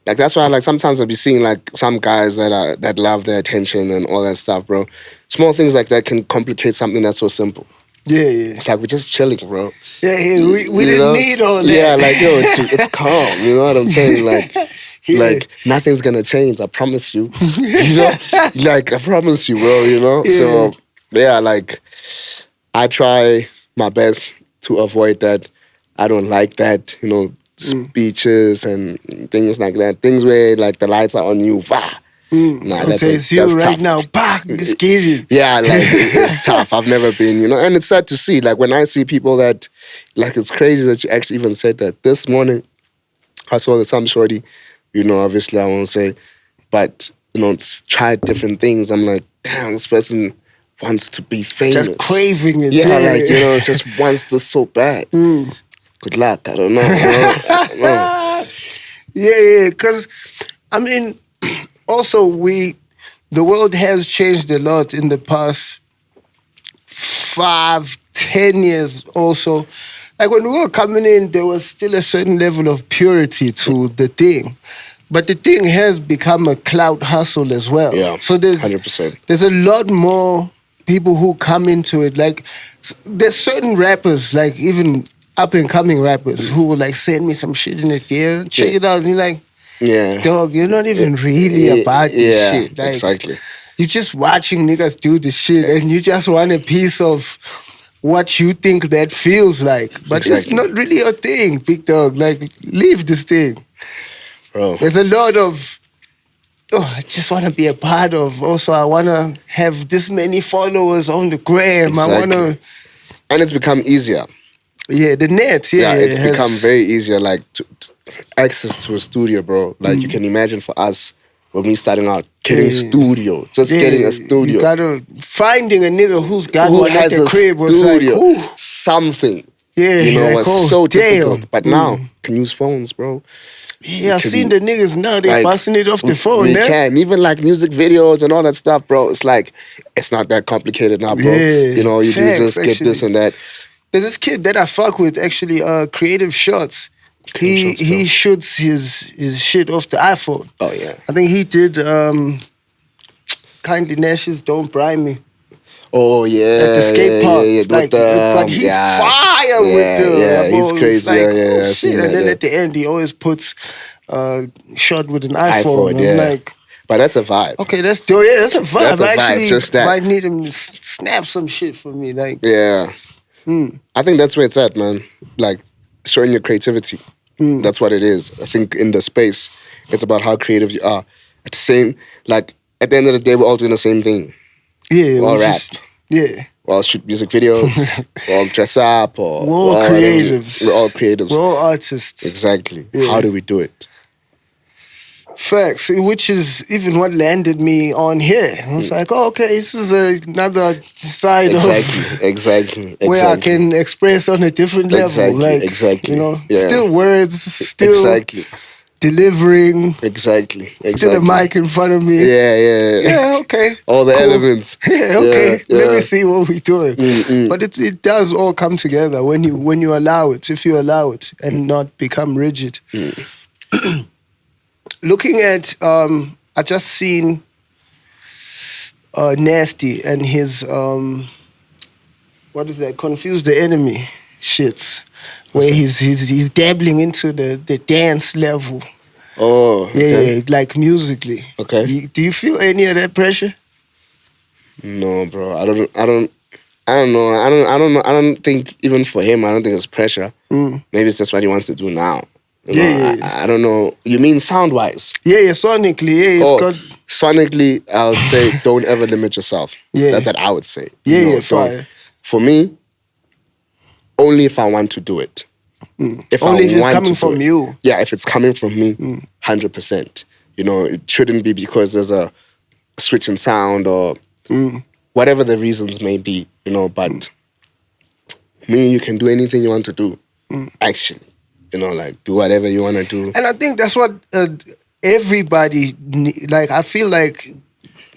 like, that's why, like, sometimes I'll be seeing, like, some guys that love their attention and all that stuff, bro. Small things like that can complicate something that's so simple. Yeah. It's like, we're just chilling, bro. Yeah, we didn't need all that. Yeah, like, yo, it's calm, you know what I'm saying? Like, like, nothing's gonna change, I promise you. You know? Like, I promise you, bro, you know? Yeah. So, yeah, like, I try my best to avoid that. I don't like that, you know, speeches and things like that. Things where, like, the lights are on you. Nah, that's you right tough. Now. Bah, scary. Yeah, like, it's tough. I've never been, you know. And it's sad to see. Like, when I see people that, like, it's crazy that you actually even said that. This morning, I saw that some shorty, you know, obviously I won't say, but, you know, tried different things. I'm like, damn, this person wants to be famous. Just craving it. Yeah, like, you know, just wants this so bad. Good luck. I don't know. Yeah, because, I mean, also the world has changed a lot in the past 5-10 years also. Like, when we were coming in, there was still a certain level of purity to the thing. But the thing has become a clout hustle as well. Yeah, so 100%. There's a lot more people who come into it. Like, there's certain rappers, like even up-and-coming rappers, who will, like, send me some shit in it, check it out, and you're like, dog, you're not even really about this shit. Like, exactly. You're just watching niggas do this shit, and you just want a piece of what you think that feels like. But it's not really your thing, big dog. Like, leave this thing. Bro. There's a lot of, I just want to be a part of. Also, I want to have this many followers on the gram. Exactly. I want to... And it's become easier. Yeah, the net, it's become very easier, like, to access to a studio, bro. Like, you can imagine for us, when we starting out, getting a studio, getting a studio. Finding a nigga who has a crib studio, was like, something. Yeah, you know, like, was so difficult. But now, can use phones, bro. Yeah, I've seen the niggas now, they busting it off the phone, we can. Even, like, music videos and all that stuff, bro. It's like, it's not that complicated now, bro. Yeah, you know, you just get this and that. There's this kid that I fuck with, actually, Creative Shots. He shoots his shit off the iPhone. Oh, yeah. I think he did Kindly Nash's Don't Bribe Me. Oh, yeah. At the skate park. Yeah, like, but he fire with the... Yeah, he's crazy. Like, oh, shit. And then at the end, he always puts shot with an iPhone. I'm like... But that's a vibe. Okay, that's dope. Yeah, that's a vibe. That's a vibe, actually just that. Might need him to snap some shit for me. Like, yeah. I think that's where it's at, man. Like, showing your creativity. That's what it is. I think in the space, it's about how creative you are. At the end of the day, we're all doing the same thing. Yeah. We all rap. Yeah. We all shoot music videos. We all dress up. We're all creatives. We're all creatives. We're all artists. Exactly. Yeah. How do we do it? Facts, which is even what landed me on here. I was like, oh, okay, this is another side of exactly where I can express on a different level. Exactly. You know, Yeah. still words, still delivering. Exactly. Still a mic in front of me. Yeah, okay. All the elements. Yeah, okay. Let me see what we're doing. But it does all come together when you allow it, if you allow it and not become rigid. Looking at, I just seen Nasty and his, what is that? Confuse the Enemy shits. Where he's dabbling into the dance level. Oh, okay. Yeah, like musically. Okay. Do you feel any of that pressure? No, bro. I don't know. I don't think even for him, I don't think it's pressure. Maybe it's just what he wants to do now. I don't know. You mean sound-wise? Yeah, sonically. Sonically, I would say don't ever limit yourself. Yeah. That's what I would say. Fire. For me, only if I want to do it. If it's coming from you. Yeah, if it's coming from me, 100%. It shouldn't be because there's a switch in sound or whatever the reasons may be, but me, you can do anything you want to do, actually. Do whatever you want to do. And I think that's what everybody, I feel like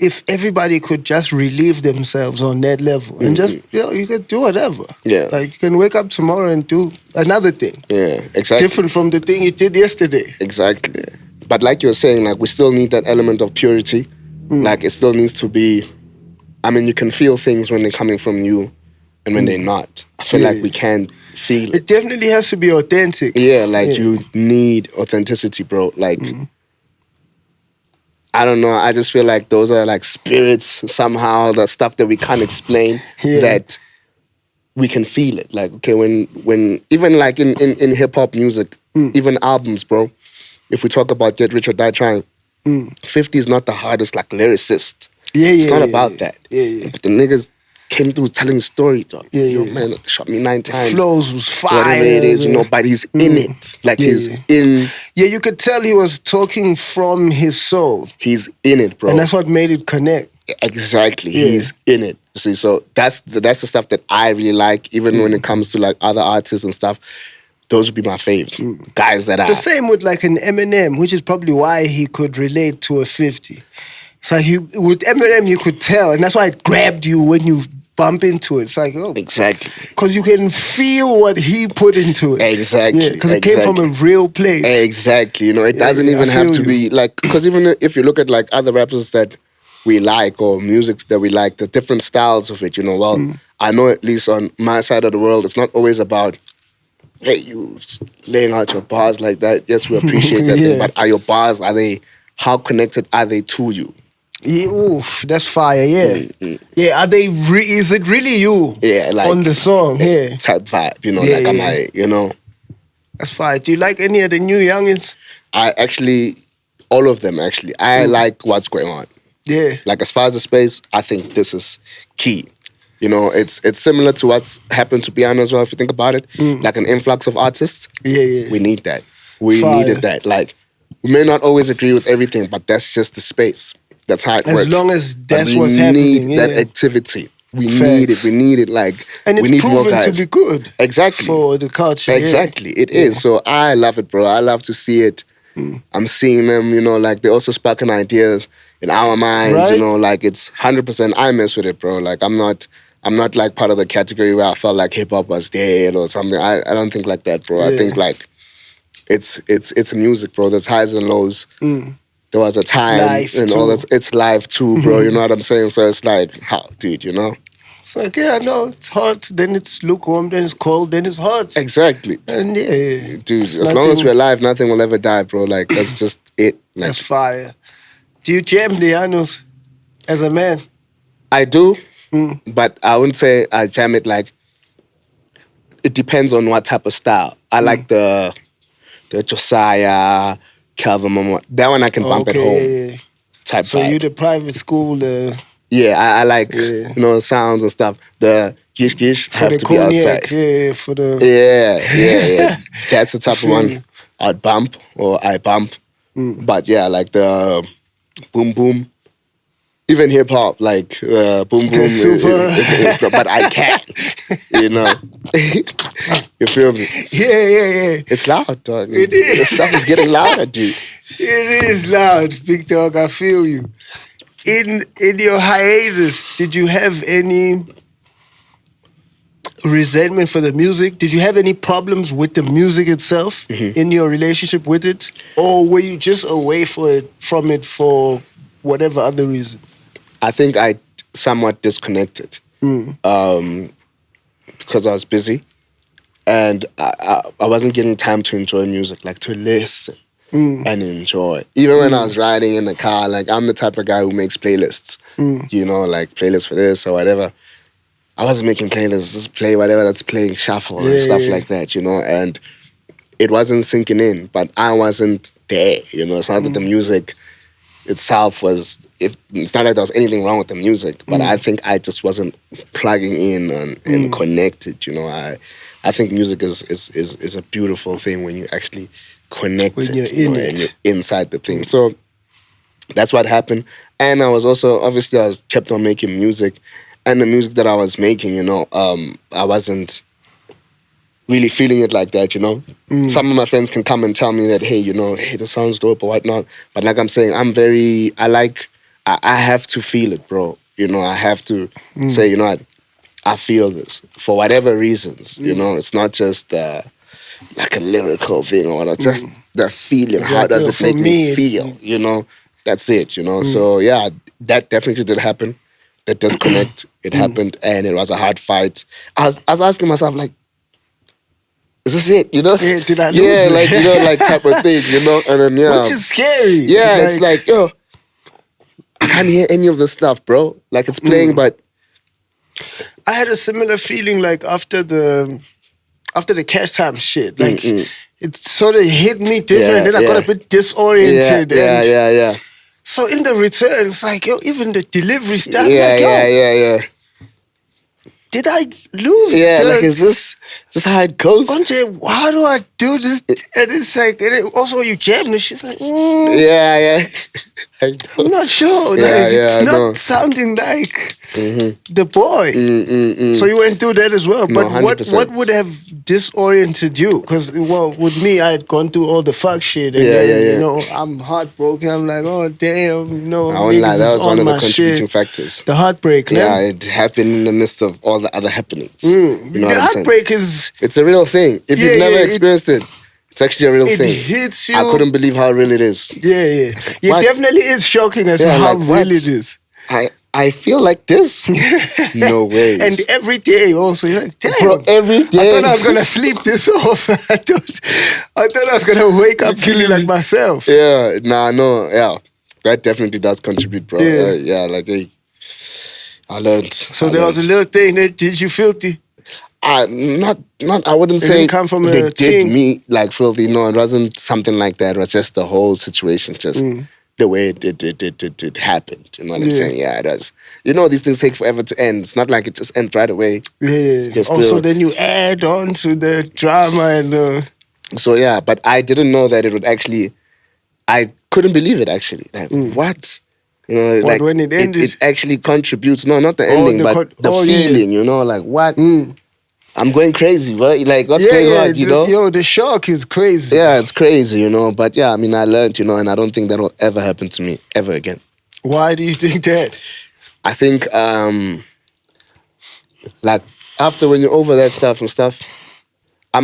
if everybody could just relieve themselves on that level and just, you could do whatever. Yeah. You can wake up tomorrow and do another thing. Yeah, exactly. Different from the thing you did yesterday. Exactly. But like you're saying, we still need that element of purity. It still needs to be, you can feel things when they're coming from you and when they're not. I feel like we can feel it. It definitely has to be authentic. Yeah, you need authenticity, bro. I don't know. I just feel like those are spirits somehow, the stuff that we can't explain, that we can feel it. Okay, when even in hip-hop music, even albums, bro, if we talk about Get Rich or Die Trying, 50 is not the hardest lyricist. It's not about that. But the niggas came through telling a story, dog. Yo, man, shot me 9 times. Flows was fire. Whatever it is, but he's in it. He's in... Yeah, you could tell he was talking from his soul. He's in it, bro. And that's what made it connect. Exactly. He's in it. See, so that's the stuff that I really like, even when it comes to other artists and stuff. Those would be my faves. Guys that The same with an Eminem, which is probably why he could relate to a 50. So with Eminem, you could tell, and that's why it grabbed you when you bump into it. It's exactly, because you can feel what he put into it. Exactly, because it came from a real place. Exactly, it doesn't even have to be because even if you look at other rappers that we like or music that we like, the different styles of it. I know at least on my side of the world, it's not always about, hey, you laying out your bars like that. Yes, we appreciate that thing, but are your bars, how connected are they to you? Yeah, oof, that's fire, Yeah, are they, is it really you? Yeah, on the song, type vibe, That's fire. Do you like any of the new youngins? All of them, actually. I like what's going on. Yeah. As far as the space, I think this is key. It's similar to what's happened to piano as well, if you think about it. An influx of artists. Yeah. We need that. We needed that. We may not always agree with everything, but that's just the space. That's how it works. As long as that's what's happening. We need that activity. We need it. We need it. And it's we need proven more guys. to be good. Exactly. For the culture. Exactly. It is. So I love it, bro. I love to see it. I'm seeing them, they also sparking ideas in our minds, right? It's 100%. I mess with it, bro. I'm not part of the category where I felt like hip hop was dead or something. I don't think like that, bro. I think it's music, bro. There's highs and lows. There was a time and all that. It's live too, bro. You know what I'm saying? So it's how, dude, It's I know it's hot, then it's lukewarm, then it's cold, then it's hot. Exactly. And dude, as long as we're alive, nothing will ever die, bro. That's just it. That's fire. Do you jam the Janos as a man? I do, but I wouldn't say I jam it it depends on what type of style. I like the Josiah, Calvin Mama. That one I can bump at home. Type so vibe. You the private school, Yeah, I like sounds and stuff. The gish gish have to cognac, be outside. Yeah, for the yeah. That's the type of one I'd bump or I bump. But yeah, like the boom boom. Even hip hop, like boom boom, it's not, but I can, you know. You feel me? Yeah. It's loud, dog. It is. The stuff is getting louder, dude. It is loud, big dog. I feel you. In your hiatus, did you have any resentment for the music? Did you have any problems with the music itself in your relationship with it, or were you just away from it for whatever other reason? I think I somewhat disconnected because I was busy and I wasn't getting time to enjoy music, like to listen and enjoy. Even when I was riding in the car, like I'm the type of guy who makes playlists, you know, like playlists for this or whatever. I wasn't making playlists, just play whatever that's playing, shuffle and stuff like that, you know, and it wasn't sinking in, but I wasn't there, you know. It's not that the music itself was, it's not like there was anything wrong with the music, but I think I just wasn't plugging in and connected, you know. I think music is a beautiful thing when you actually connect when it, you're you in know, it. and you're inside the thing. So that's what happened. And I was also, obviously I was kept on making music, and the music that I was making, you know, I wasn't really feeling it like that, you know. Some of my friends can come and tell me that, hey, you know, hey, this sounds dope or whatnot. But like I'm saying, I have to feel it, bro. You know, I have to say, you know what, I feel this for whatever reasons, you know. It's not just like a lyrical thing or whatever, just the feeling. How does it make me feel, you know? That's it, you know. So yeah, that definitely did happen. That disconnect, it happened, and it was a hard fight. I was asking myself, like, is this it? You know? Yeah, did I lose it? like, you know, like type of thing, you know? And then, yeah. Which is scary. Yeah, it's like, yo, I can't hear any of the stuff, bro. Like, it's playing, but... I had a similar feeling, like, after the Cash Time shit. Like, it sort of hit me different. Then I got a bit disoriented. Yeah. So in the return, it's like, yo, even the delivery stuff, Yeah. Did I lose? Yeah, like, is this how it goes? How do I do this? And it's like, also when you jam this, she's like, Yeah. I'm not sure. It's not sounding like the boy. So you went through that as well. But No, what would have disoriented you? Because, well, with me, I had gone through all the fuck shit. And then, you know, I'm heartbroken. I'm like, oh, damn, no. I won't lie, that was one of the contributing factors. The heartbreak, yeah, it happened in the midst of all the other happenings. You know the heartbreak is... It's a real thing. If you've never experienced it, it's actually a real thing. It hits you. I couldn't believe how real it is. Yeah. It definitely is shocking as to how real it is. I feel like this. No way. And every day also, you're like, damn. Bro, every day. I thought I was gonna sleep this off. I thought I was gonna wake up feeling like myself. Yeah, that definitely does contribute, bro. Like, hey, I learned. So there was a little thing that did you filthy? Not. I wouldn't say come from they a did me like filthy. No, it wasn't something like that. It was just the whole situation, just the way it happened. You know what I'm saying? Yeah, it was. You know, these things take forever to end. It's not like it just ends right away. Yeah. Also, then you add on to the drama and. So yeah, but I didn't know that it would actually. I couldn't believe it actually. Like, what? You know, like when it ended, it actually contributes. No, not the ending, but the feeling. You know, like what? I'm going crazy. What? Like what's going on? You know? Yo, the shock is crazy. Yeah, it's crazy. You know, but yeah, I mean, I learned. You know, and I don't think that will ever happen to me ever again. Why do you think that? I think, like after when you're over that stuff and stuff, I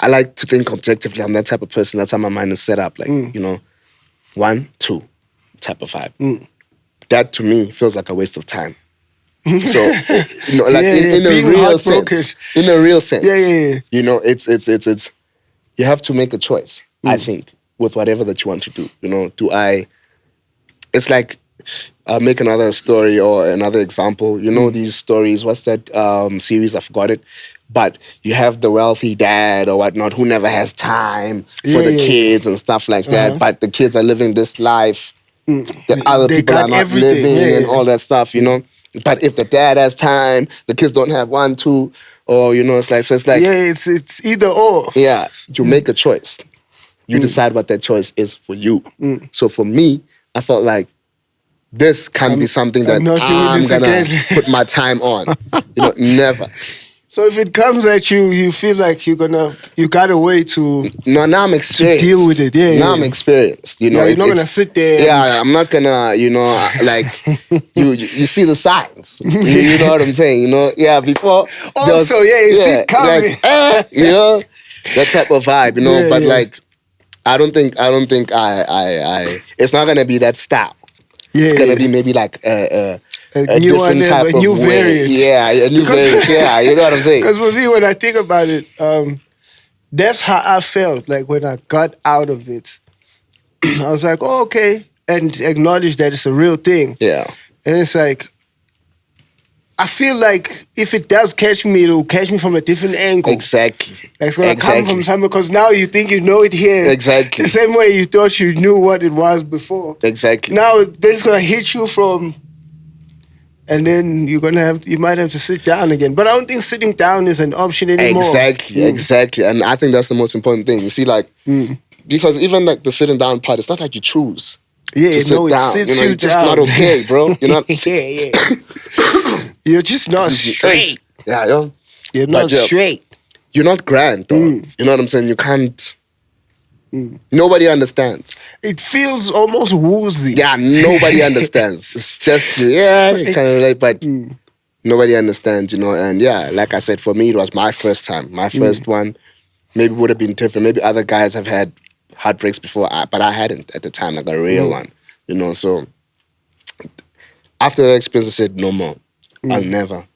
like to think objectively. I'm that type of person. That's how my mind is set up. Like, you know, 1, 2 type of vibe. That to me feels like a waste of time. So, you know, like in a real sense. In a real sense. Yeah. You know, it's you have to make a choice, I think, with whatever that you want to do. You know, it's like, make another story or another example. You know these stories, what's that series? I forgot it. But you have the wealthy dad or whatnot who never has time for the kids and stuff like that. But the kids are living this life that other people are not living and all that stuff, you know. But if the dad has time, the kids don't have 1, 2, or, you know, it's like... Yeah, it's either or. Yeah, you make a choice. You decide what that choice is for you. So for me, I felt like this can be something that I'm gonna put my time on. Never. So if it comes at you, you feel like you got a way to. No, now I'm experienced. To deal with it, yeah. Now I'm experienced. You're not gonna sit there. Yeah, I'm not gonna. Like you see the signs. You know what I'm saying? Yeah. Before. Also, you see it coming. Like, that type of vibe. But like, I don't think I. It's not gonna be that style. Yeah, it's gonna be maybe like a new different one, type a new of variant. Way. Yeah, a new variant. Yeah, you know what I'm saying? Because for me, when I think about it, that's how I felt. Like when I got out of it, I was like, oh, okay, and acknowledge that it's a real thing. Yeah, and it's like, I feel like if it does catch me, it'll catch me from a different angle. Exactly. Like it's gonna come from somewhere, because now you think you know it here. Exactly. The same way you thought you knew what it was before. Exactly. Now it's gonna hit you from, and then you might have to sit down again. But I don't think sitting down is an option anymore. Exactly. And I think that's the most important thing. You see, like, because even like the sitting down part, it's not like you choose. Yeah, to sit down. It sits you it's just not okay, bro. You're not. yeah. You're just not straight. Yeah, yo. You're not straight. You're not grand, though. You know what I'm saying? You can't. Nobody understands. It feels almost woozy. Yeah, nobody understands. It's just, you kind of like, but nobody understands, And yeah, like I said, for me, it was my first time. My first one maybe would have been different. Maybe other guys have had heartbreaks before, but I hadn't at the time, like a real one, So after that experience, I said, no more. I'll never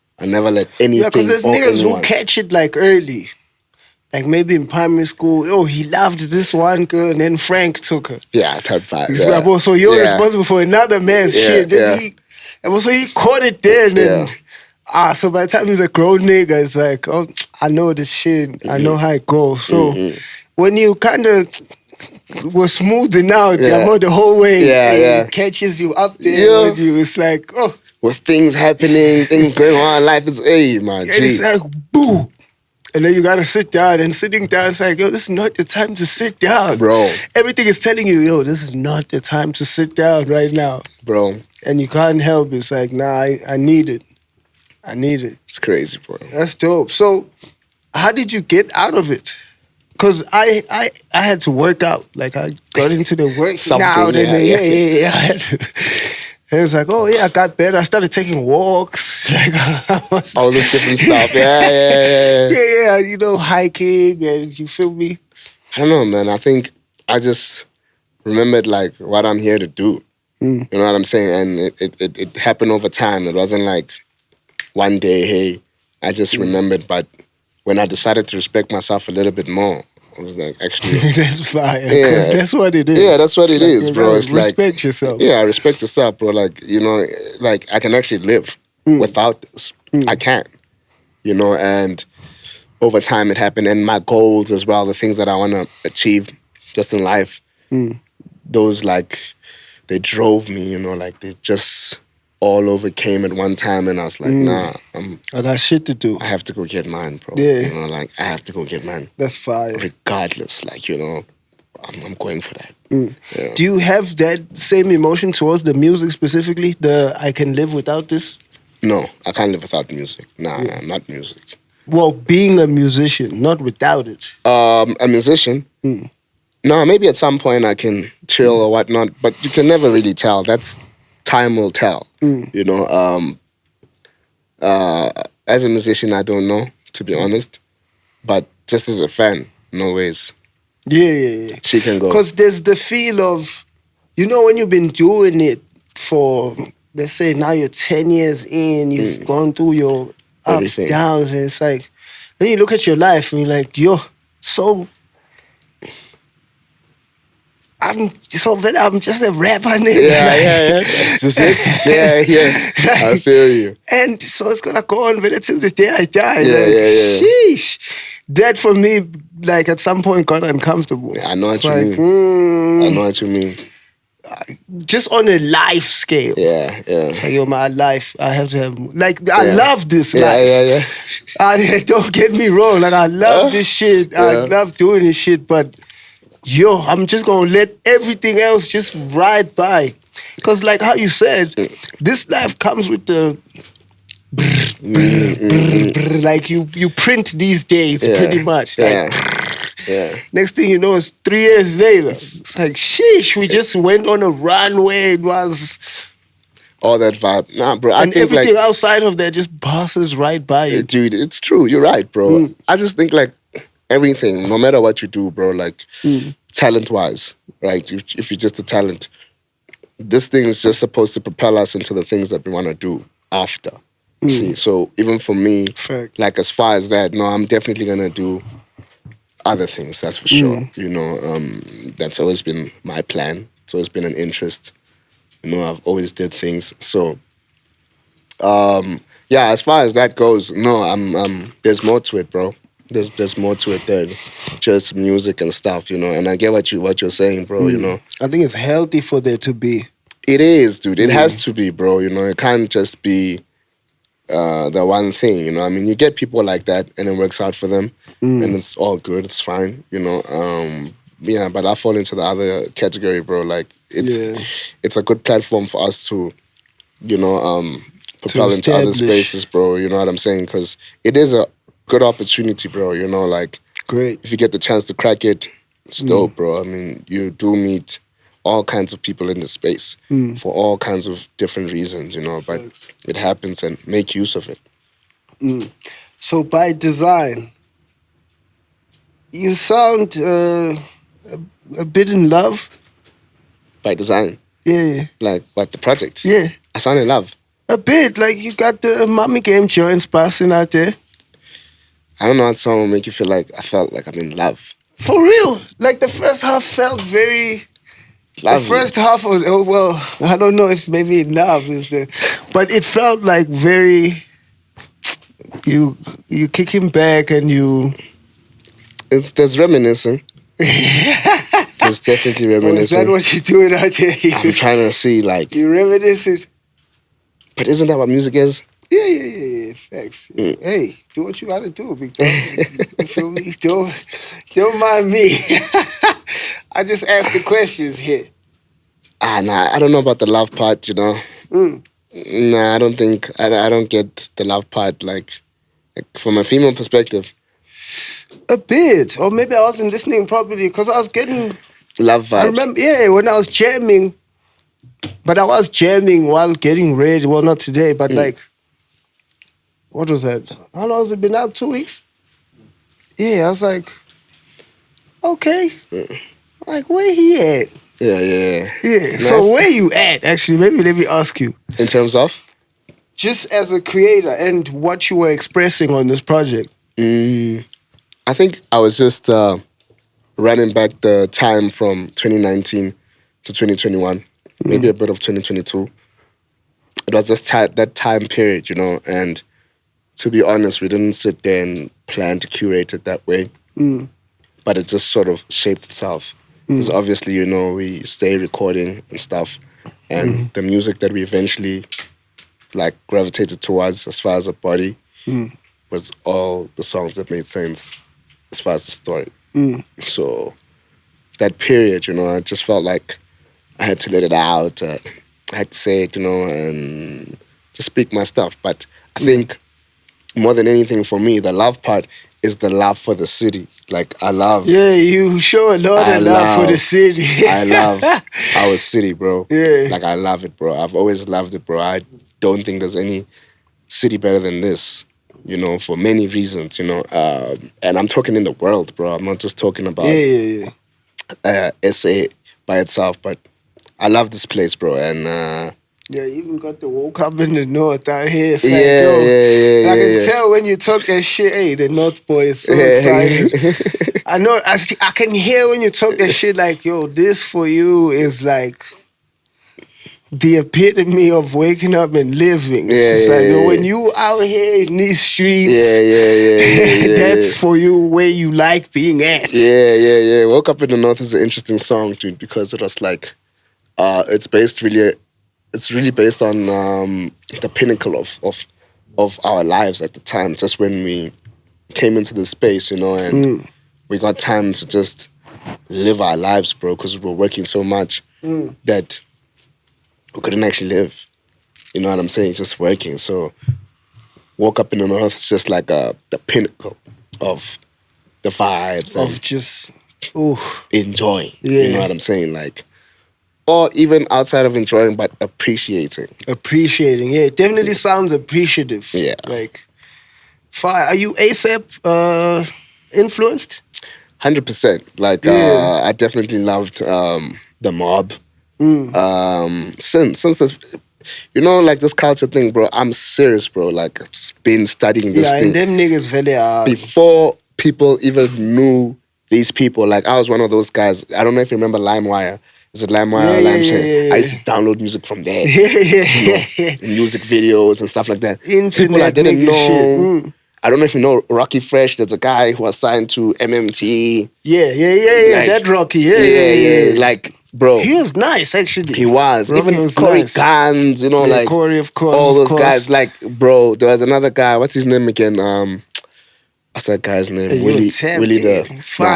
let anything. Yeah, because there's niggas who catch it like early. Like maybe in primary school, he loved this one girl and then Frank took her. Yeah, type vibe. Yeah. So you're responsible for another man's shit. Then he caught it then. So by the time he's a grown nigga, it's like, oh, I know this shit. I know how it goes. So when you kind of were smoothing out the whole way, it catches you up there with you. It's like, oh. With things happening, things going on, life is, man. And it's like, boo. And then you gotta sit down, and sitting down, it's like, yo, this is not the time to sit down. Bro. Everything is telling you, yo, this is not the time to sit down right now. Bro. And you can't help it. It's like, nah, I need it. I need it. It's crazy, bro. That's dope. So, how did you get out of it? Because I had to work out. Like, I got into the working out. I had to. And it's like, oh yeah, I got better. I started taking walks, like all this different stuff. Yeah. Hiking, and you feel me? I don't know, man. I think I just remembered like what I'm here to do. You know what I'm saying? And it happened over time. It wasn't like one day, hey, I just remembered. But when I decided to respect myself a little bit more, I was like, actually, that's fire. Because that's what it is. Yeah, that's what it is, bro. It's like respect yourself. Yeah, respect yourself, bro. Like, like I can actually live without this. I can, and over time it happened. And my goals as well, the things that I want to achieve just in life, those like, they drove me, like they just all overcame at one time, and I was like, nah, I got shit to do. I have to go get mine, bro. Yeah. Like I have to go get mine. That's fire. Regardless, like, I'm going for that. Yeah. Do you have that same emotion towards the music specifically? The I can live without this? No, I can't live without music. Nah, not music. Well, being a musician, not without it. A musician? No, maybe at some point I can chill or whatnot, but you can never really tell. Time will tell. As a musician, I don't know, to be honest. But just as a fan, no ways. Yeah. She can go. Because there's the feel of, when you've been doing it for, let's say now you're 10 years in, you've gone through your ups, downs, and it's like, then you look at your life and you're like, I'm just a rapper, nigga. Yeah. That's it. Yeah. I feel you. And so it's gonna go on until the day I die. Yeah. Sheesh. That for me, like at some point got uncomfortable. Yeah, I know what you mean. I know what you mean. Just on a life scale. Yeah. It's like, my life, I have to have, I love this life. Yeah. Don't get me wrong, I love this shit. I love doing this shit, but yo, I'm just gonna let everything else just ride by. Because like how you said, this life comes with the like you print these days pretty much. Like next thing you know, it's 3 years later. It's like sheesh, we just went on a run where it was all that vibe. Nah, bro. And everything outside of that just passes right by you. Dude, it's true. You're right, bro. I just think like everything, no matter what you do, bro, like talent-wise, right? If you're just a talent, this thing is just supposed to propel us into the things that we want to do after. See, so even for me, like as far as that, no, I'm definitely gonna do other things. That's for sure. You know, that's always been my plan. It's always been an interest. You know, I've always did things. So, yeah, as far as that goes, no, there's more to it, bro. There's more to it than just music and stuff, you know. And I get what you're saying, bro. You know, I think it's healthy for there to be. It is, dude. It has to be, bro. You know, it can't just be the one thing. You know, I mean, you get people like that, and it works out for them, and it's all good. It's fine, you know. Yeah, but I fall into the other category, bro. Like it's a good platform for us to, you know, propel into other spaces, bro. You know what I'm saying? Because it is a good opportunity, bro. You know, like great if you get the chance to crack it, it's dope, bro. I mean, you do meet all kinds of people in the space for all kinds of different reasons, you know. But it happens, and make use of it. So by design, you sound a bit in love. By design? Yeah. Like what, the project? Yeah. I sound in love. A bit. Like you got the mommy game joints passing out there. I don't know how song will make you feel like I felt like I'm in love. For real. Like the first half felt very... Lovely. The first half of... Oh, well, I don't know if maybe in love is there. But it felt like very... You kicking back and you... There's reminiscing. There's definitely reminiscing. Oh, is that what you're doing out there? I'm trying to see, like... You're reminiscing. But isn't that what music is? Yeah. Facts. Hey, do what you gotta do, big dog. You feel me? Don't mind me. I just ask the questions here. Nah, I don't know about the love part, you know. Nah, I don't think... I don't get the love part, like from a female perspective. A bit. Or maybe I wasn't listening properly because I was getting... Love vibes. I remember, when I was jamming. But I was jamming while getting ready. Well, not today, but like... What was that? How long has it been out? 2 weeks? Yeah, I was like... Okay. Like, where he at? Yeah. So where you at, actually? Maybe let me ask you. In terms of? Just as a creator and what you were expressing on this project. I think I was just running back the time from 2019 to 2021. Maybe a bit of 2022. It was just that time period, you know, and to be honest, we didn't sit there and plan to curate it that way. But it just sort of shaped itself. Because obviously, you know, we stay recording and stuff. And the music that we eventually like gravitated towards as far as a body was all the songs that made sense as far as the story. So that period, you know, I just felt like I had to let it out. I had to say it, you know, and just speak my stuff. But I think more than anything for me, the love part is the love for the city. Like, I love... Yeah, you show a lot of love for the city. I love our city, bro. Yeah. Like, I love it, bro. I've always loved it, bro. I don't think there's any city better than this, you know, for many reasons, you know. And I'm talking in the world, bro. I'm not just talking about SA by itself, but I love this place, bro. And... yeah, you even got the woke up in the north out here. It's I can tell when you talk that shit. Hey, the North boy is so excited. I know. I can hear when you talk that shit. Like, yo, this for you is like the epitome of waking up and living. Yo, when you out here in these streets, that's for you where you like being at. Yeah. Woke Up in the North is an interesting song, dude, because it was like, it's really based on the pinnacle of our lives at the time, just when we came into the space, you know, and we got time to just live our lives, bro, because we were working so much that we couldn't actually live. You know what I'm saying? Just working. So woke up in the north, it's just like the pinnacle of the vibes of just enjoying. Yeah. You know what I'm saying? Like, or even outside of enjoying, but appreciating. Appreciating, yeah. It definitely sounds appreciative. Yeah. Like, fire. Are you ASAP influenced? 100%. Like, I definitely loved the mob. Since it's, you know, like this culture thing, bro, I'm serious, bro. Like, I've just been studying this thing. Yeah, and them niggas really are. Before people even knew these people, like, I was one of those guys. I don't know if you remember LimeWire. Is it LimeWire or LimeShare? Yeah. I used to download music from there. Music videos and stuff like that. Internet people I didn't know. Shit. I don't know if you know Rocky Fresh. There's a guy who was signed to MMT. Yeah. Like, that Rocky. Yeah. Like, bro. He was nice, actually. He was. Rocky even was Corey nice. Gans, you know, like. Corey, of course. All those guys. Like, bro, there was another guy. What's his name again? What's that guy's name? Willie Fire.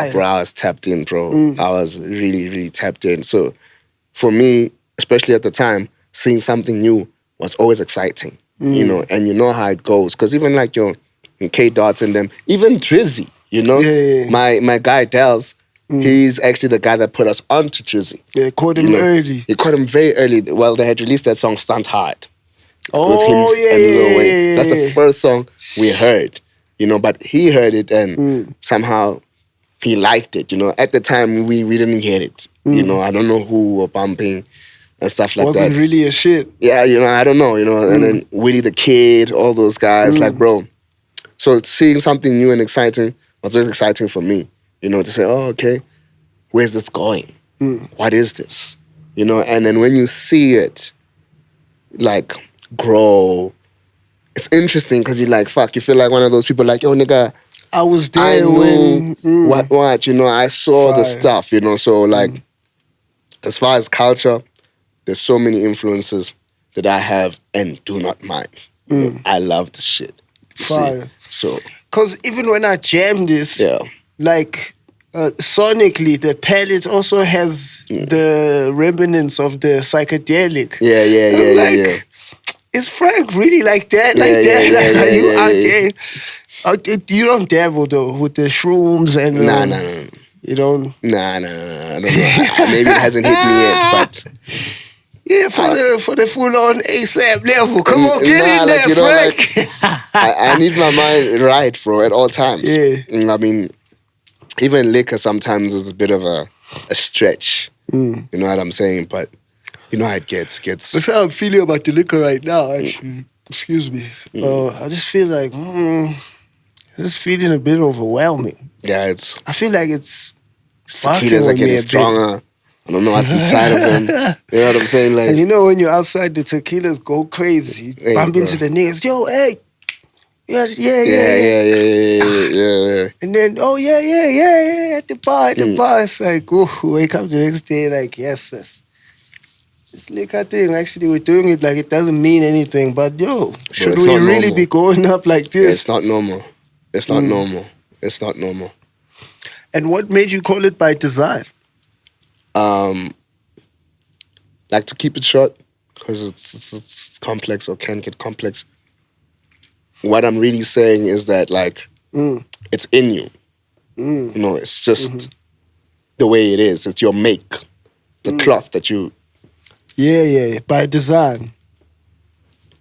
Nah, bro, I was tapped in, bro. I was really, really tapped in. So, for me, especially at the time, seeing something new was always exciting, you know, and you know how it goes. Because even like your K-Dots and them, even Drizzy, you know? Yeah. My guy, Dels, he's actually the guy that put us onto Drizzy. Yeah, caught him early. He caught him very early. Well, they had released that song, Stunt Hard. Oh, yeah. That's the first song we heard, you know, but he heard it and somehow he liked it, you know. At the time, we didn't get it. You know, I don't know who were bumping and stuff like that. Wasn't really a shit. Yeah, you know, I don't know, you know. And then Willie the Kid, all those guys, like, bro. So seeing something new and exciting was always exciting for me, you know, to say, oh, okay, where's this going? What is this? You know, and then when you see it, like, grow, it's interesting because you're like, fuck, you feel like one of those people like, yo, nigga, I was there what, you know, I saw the stuff, you know, so like, as far as culture, there's so many influences that I have and do not mind. You know, I love this shit. Fire. So, because even when I jam this, like sonically, the palette also has the remnants of the psychedelic. Yeah. Is Frank really like that? Are you out there? You don't dabble though with the shrooms and nah. You don't? Nah. I don't know. Maybe it hasn't hit me yet, but yeah, for the full on ASAP level. Come on, get in there, you know, Frank. Like, I need my mind right, bro, at all times. Yeah. I mean, even liquor sometimes is a bit of a stretch. You know what I'm saying? But you know how it gets. That's how I'm feeling about the liquor right now, actually. Excuse me. I just feel like it's feeling a bit overwhelming. Yeah, I feel like it's tequilas are getting stronger. I don't know what's inside of them. You know what I'm saying? Like, and you know when you're outside, the tequilas go crazy. You bump into the niggas. Yo, hey. Yeah. And then, at the bar. It's like, wake up the next day, like, yes. This liquor thing, actually, we're doing it like it doesn't mean anything. But, should we really be going up like this? It's not normal. It's not normal. And what made you call it By Design? Like, to keep it short, because it's complex or can get complex. What I'm really saying is that, like, it's in you. You know, it's just the way it is. It's your make. The cloth that you... Yeah, By Design.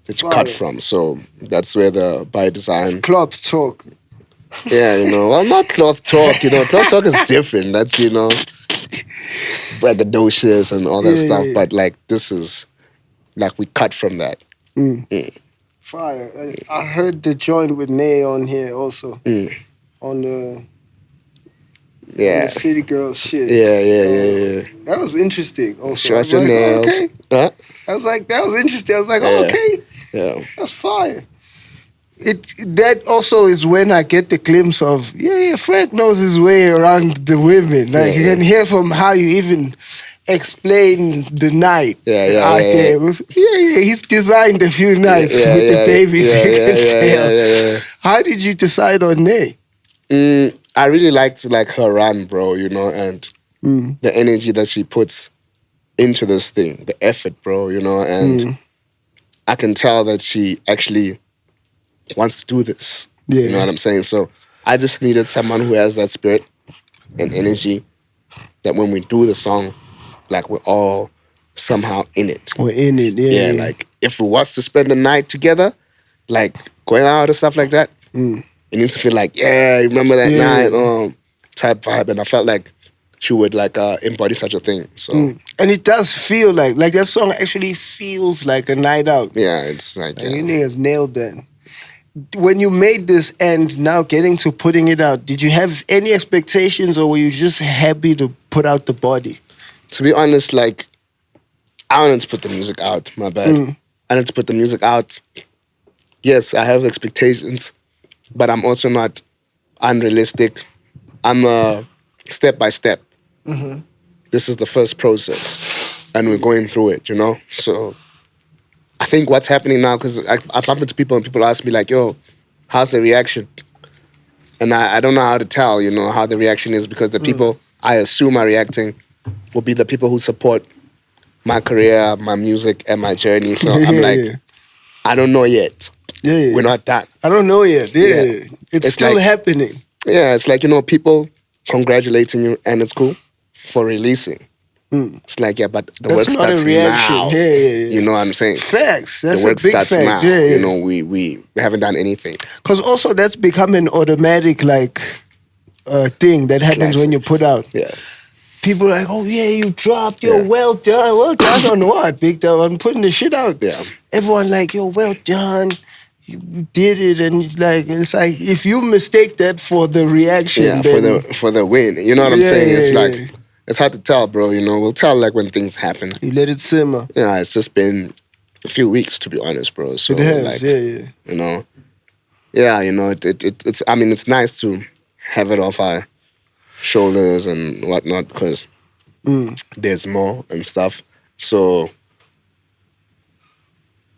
That you cut from. So that's where the By Design... It's cloth talk. Yeah, you know. Well, not cloth talk, you know. Cloth talk is different. That's, you know, braggadocious and all that stuff. Yeah. But, like, this is... Like, we cut from that. Fire. I heard the joint with Nay on here also. On the City Girl shit. Yeah. That was interesting also. Show us your nails. Okay. Huh? I was like, that was interesting. I was like, okay. Yeah. That's fire. That also is when I get the glimpse of, Frank knows his way around the women. Like, you can hear from how you even explain the night out there. He's designed a few nights with the babies. You can tell. How did you decide on Nay? I really liked, like, her run, bro, you know, and the energy that she puts into this thing, the effort, bro, you know, and I can tell that she actually wants to do this. Yeah. You know what I'm saying? So I just needed someone who has that spirit and energy that when we do the song, like we're all somehow in it. We're in it, yeah. Yeah, like if we was to spend the night together, like going out and stuff like that, it needs to feel like, yeah, remember that night, type vibe. And I felt like she would like embody such a thing. So and it does feel like that song actually feels like a night out. yeah, it's like You niggas nailed that. When you made this and now getting to putting it out, did you have any expectations or were you just happy to put out the body? To be honest, like I wanted to put the music out, my bad. I wanted to put the music out. Yes, I have expectations, but I'm also not unrealistic. I'm step by step. This is the first process and we're going through it, you know? So I think what's happening now, because I bump into people and people ask me like, yo, how's the reaction? And I don't know how to tell, you know, how the reaction is because the people I assume are reacting will be the people who support my career, my music, and my journey. So I'm like, I don't know yet. Yeah. We're not done. I don't know yet. Yeah. It's still like, happening. Yeah, it's like, you know, people congratulating you and it's cool for releasing. It's like, yeah, but the work starts now. Yeah. You know what I'm saying? Facts. That's the work a big starts fact. now. Yeah. You know, we haven't done anything. Because also that's become an automatic like thing that happens when you put out. Yeah. People are like, oh yeah, you dropped, yo, well done. Well done on what, big dog? I'm putting the shit out. Yeah. Everyone like, yo, well done. You did it, and it's like if you mistake that for the reaction, then, for the win. You know what I'm saying? It's like it's hard to tell, bro. You know, we'll tell like when things happen. You let it simmer. Yeah, it's just been a few weeks to be honest, bro. So it has, like, you know, you know, it's. I mean, it's nice to have it off our shoulders and whatnot because there's more and stuff. So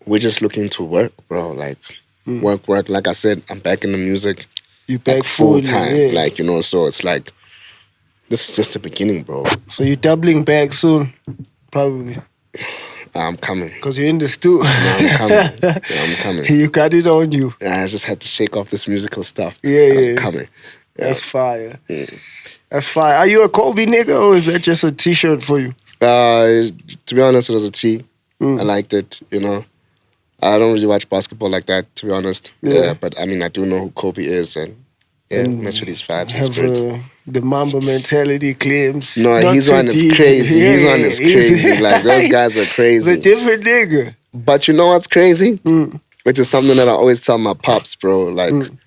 we're just looking to work, bro. Like work. Like I said, I'm back in the music. You back like, full time, like you know. So it's like this is just the beginning, bro. So you're doubling back soon, probably. I'm coming. Because you're in the stew. No, I'm coming. Yeah, I'm coming. You got it on you. Yeah, I just had to shake off this musical stuff. I'm coming. Yeah. That's fire. That's fire. Are you a Kobe nigga or is that just a t-shirt for you? To be honest, it was a tee. I liked it, you know. I don't really watch basketball like that, to be honest. Yeah, but I mean, I do know who Kobe is and mess with his vibes and spirits. The Mamba mentality claims. No, his one is crazy. His one is crazy. Like, those guys are crazy. He's a different nigga. But you know what's crazy? Which is something that I always tell my pops, bro. Like, you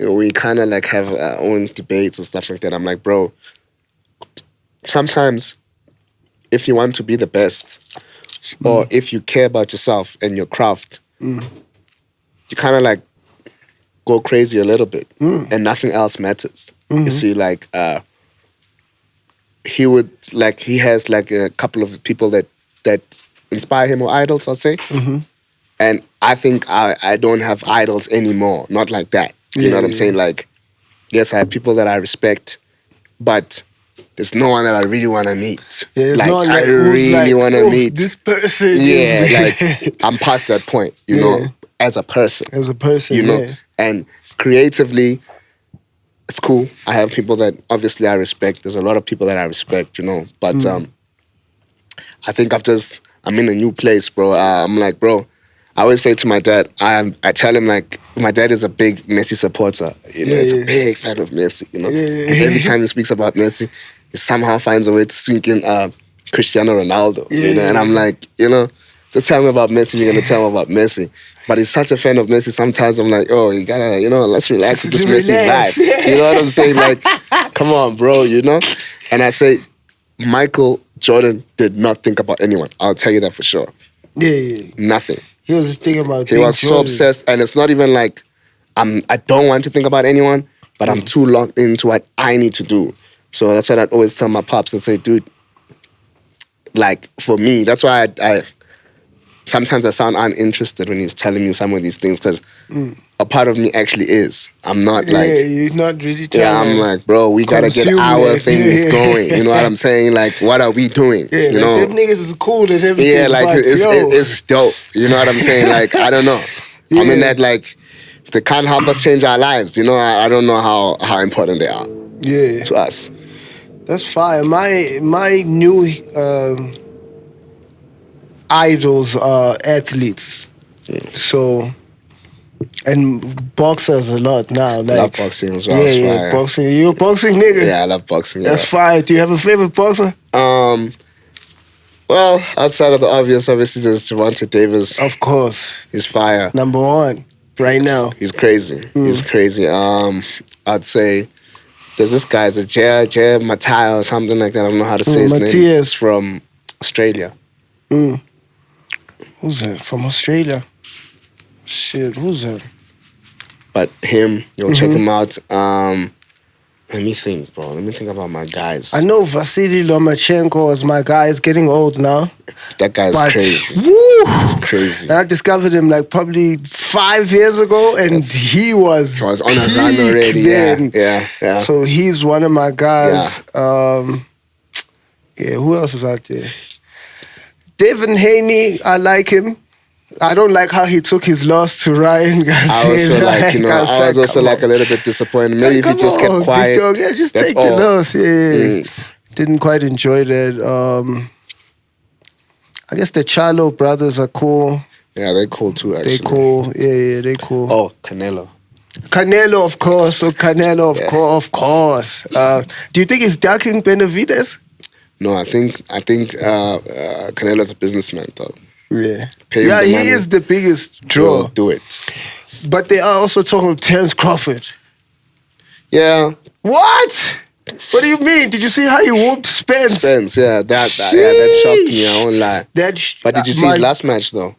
know, we kind of like have our own debates and stuff like that. I'm like, bro, sometimes if you want to be the best or if you care about yourself and your craft, you kind of like go crazy a little bit and nothing else matters. You see, like, he has like a couple of people that inspire him or idols, I'll say. And I think I don't have idols anymore. Not like that. You know what I'm saying? Like, yes, I have people that I respect, but there's no one that I really want to meet. Yeah, like, no one I really want to meet. This person like, I'm past that point, you know, as a person. As a person, you know. And creatively, it's cool. I have people that obviously I respect. There's a lot of people that I respect, you know. But I think I'm in a new place, bro. I'm like, bro, I always say to my dad, I tell him like, my dad is a big Messi supporter. You know, he's a big fan of Messi, you know. And every time he speaks about Messi, he somehow finds a way to sneak in Cristiano Ronaldo, you know. And I'm like, you know, just tell me about Messi, you're going to tell me about Messi. But he's such a fan of Messi, sometimes I'm like, oh, you gotta, you know, let's relax with this Messi vibe. You know what I'm saying? Like, come on, bro, you know? And I say, Michael Jordan did not think about anyone. I'll tell you that for sure. Nothing. He was just thinking about He was so obsessed, and it's not even like I don't want to think about anyone, but I'm too locked into what I need to do. So that's what I'd always tell my pops and say, dude, like, for me, that's why I sometimes I sound uninterested when he's telling me some of these things because a part of me actually is. I'm not like... Yeah, you're not really trying I'm like, bro, we gotta get our things going. You know what I'm saying? Like, what are we doing? Yeah, you like know? them niggas is cool and everything. Yeah, like, but, it's dope. You know what I'm saying? Like, I don't know. Yeah. I mean that, like, if they can't help us change our lives, you know, I don't know how important they are to us. That's fine. My new idols are athletes. So, and boxers a lot now. Like, I love boxing as well. Yeah, boxing. You a boxing nigga? Yeah, I love boxing. That's fine. Do you have a favorite boxer? Well, outside of the obvious, obviously there's Gervonta Davis. Of course. He's fire. Number one right now. He's crazy. He's crazy. I'd say there's this guy, it's a Jay Matthias or something like that. I don't know how to say his name. He's from Australia. Who's that? From Australia? Shit, who's that? But him, you'll check him out. Let me think, bro. Let me think about my guys. I know Vasily Lomachenko is my guy. He's getting old now. That guy's crazy. Woo! He's crazy. And I discovered him like probably 5 years ago, and he was on a run already. Then. Yeah. So he's one of my guys. Who else is out there? Devin Haney, I like him. I don't like how he took his loss to Ryan Garcia. I was also like a little bit disappointed. Maybe if he just kept quiet. Victor, just take the loss. Didn't quite enjoy that. I guess the Charlo brothers are cool. Yeah, they're cool too, actually. They're cool. Yeah, they're cool. Oh, Canelo, of course. So Canelo, of course. Do you think he's ducking Benavidez? No, I think Canelo's a businessman, though. Yeah. He is the biggest draw. He'll do it. But they are also talking about Terence Crawford. Yeah. What? What do you mean? Did you see how he whooped Spence? That shocked me, I won't lie. But did you see his last match, though?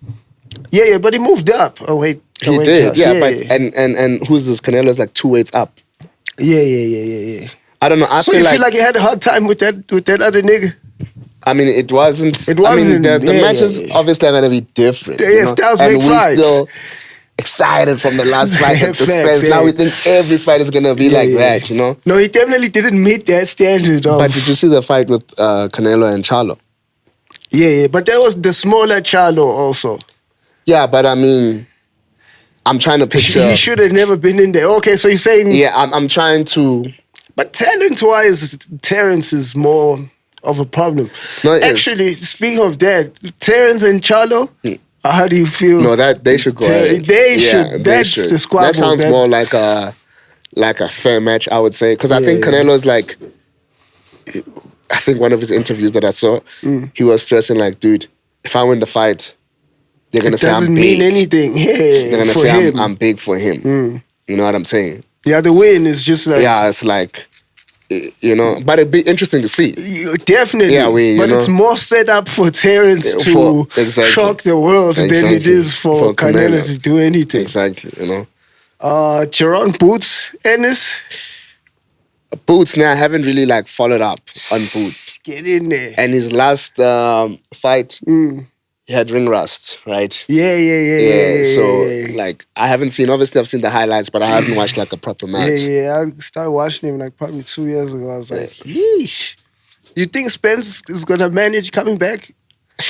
Yeah, but he moved up. Oh, wait. He did, but and who's this? Canelo's like 2 weights up. Yeah. I don't know. So you feel like he had a hard time with that other nigga? I mean, it wasn't. I mean, the matches obviously are going to be different. Yeah, styles make fights. And we're still excited from the last fight at the Spence. Now we think every fight is going to be like that, you know? No, he definitely didn't meet that standard. But did you see the fight with Canelo and Charlo? Yeah, but that was the smaller Charlo also. Yeah, but I mean, I'm trying to picture. He should have never been in there. Okay, so you're saying... Yeah, I'm trying to... But talent-wise, Terence is more of a problem. No, actually, speaking of that, Terence and Charlo, how do you feel? No, that they should go. They should. That's the squabble. That sounds more like a fair match, I would say, because I think Canelo's like. I think one of his interviews that I saw, he was stressing like, dude, if I win the fight, they're gonna say I'm big. Doesn't mean anything. Yeah, they're gonna say I'm big for him. You know what I'm saying? Yeah, the win is just like... Yeah, it's like, you know, but it'd be interesting to see. Definitely. Yeah, but it's more set up for Terence to shock the world than it is for Canelo to do anything. Exactly, you know. Jerron Boots, Ennis? Boots, now I haven't really like followed up on Boots. Get in there. And his last fight, he had ring rust, right? Yeah. So, like, I haven't seen, obviously I've seen the highlights, but I haven't watched like a proper match. Yeah. I started watching him like probably 2 years ago. I was like, yeesh. You think Spence is going to manage coming back?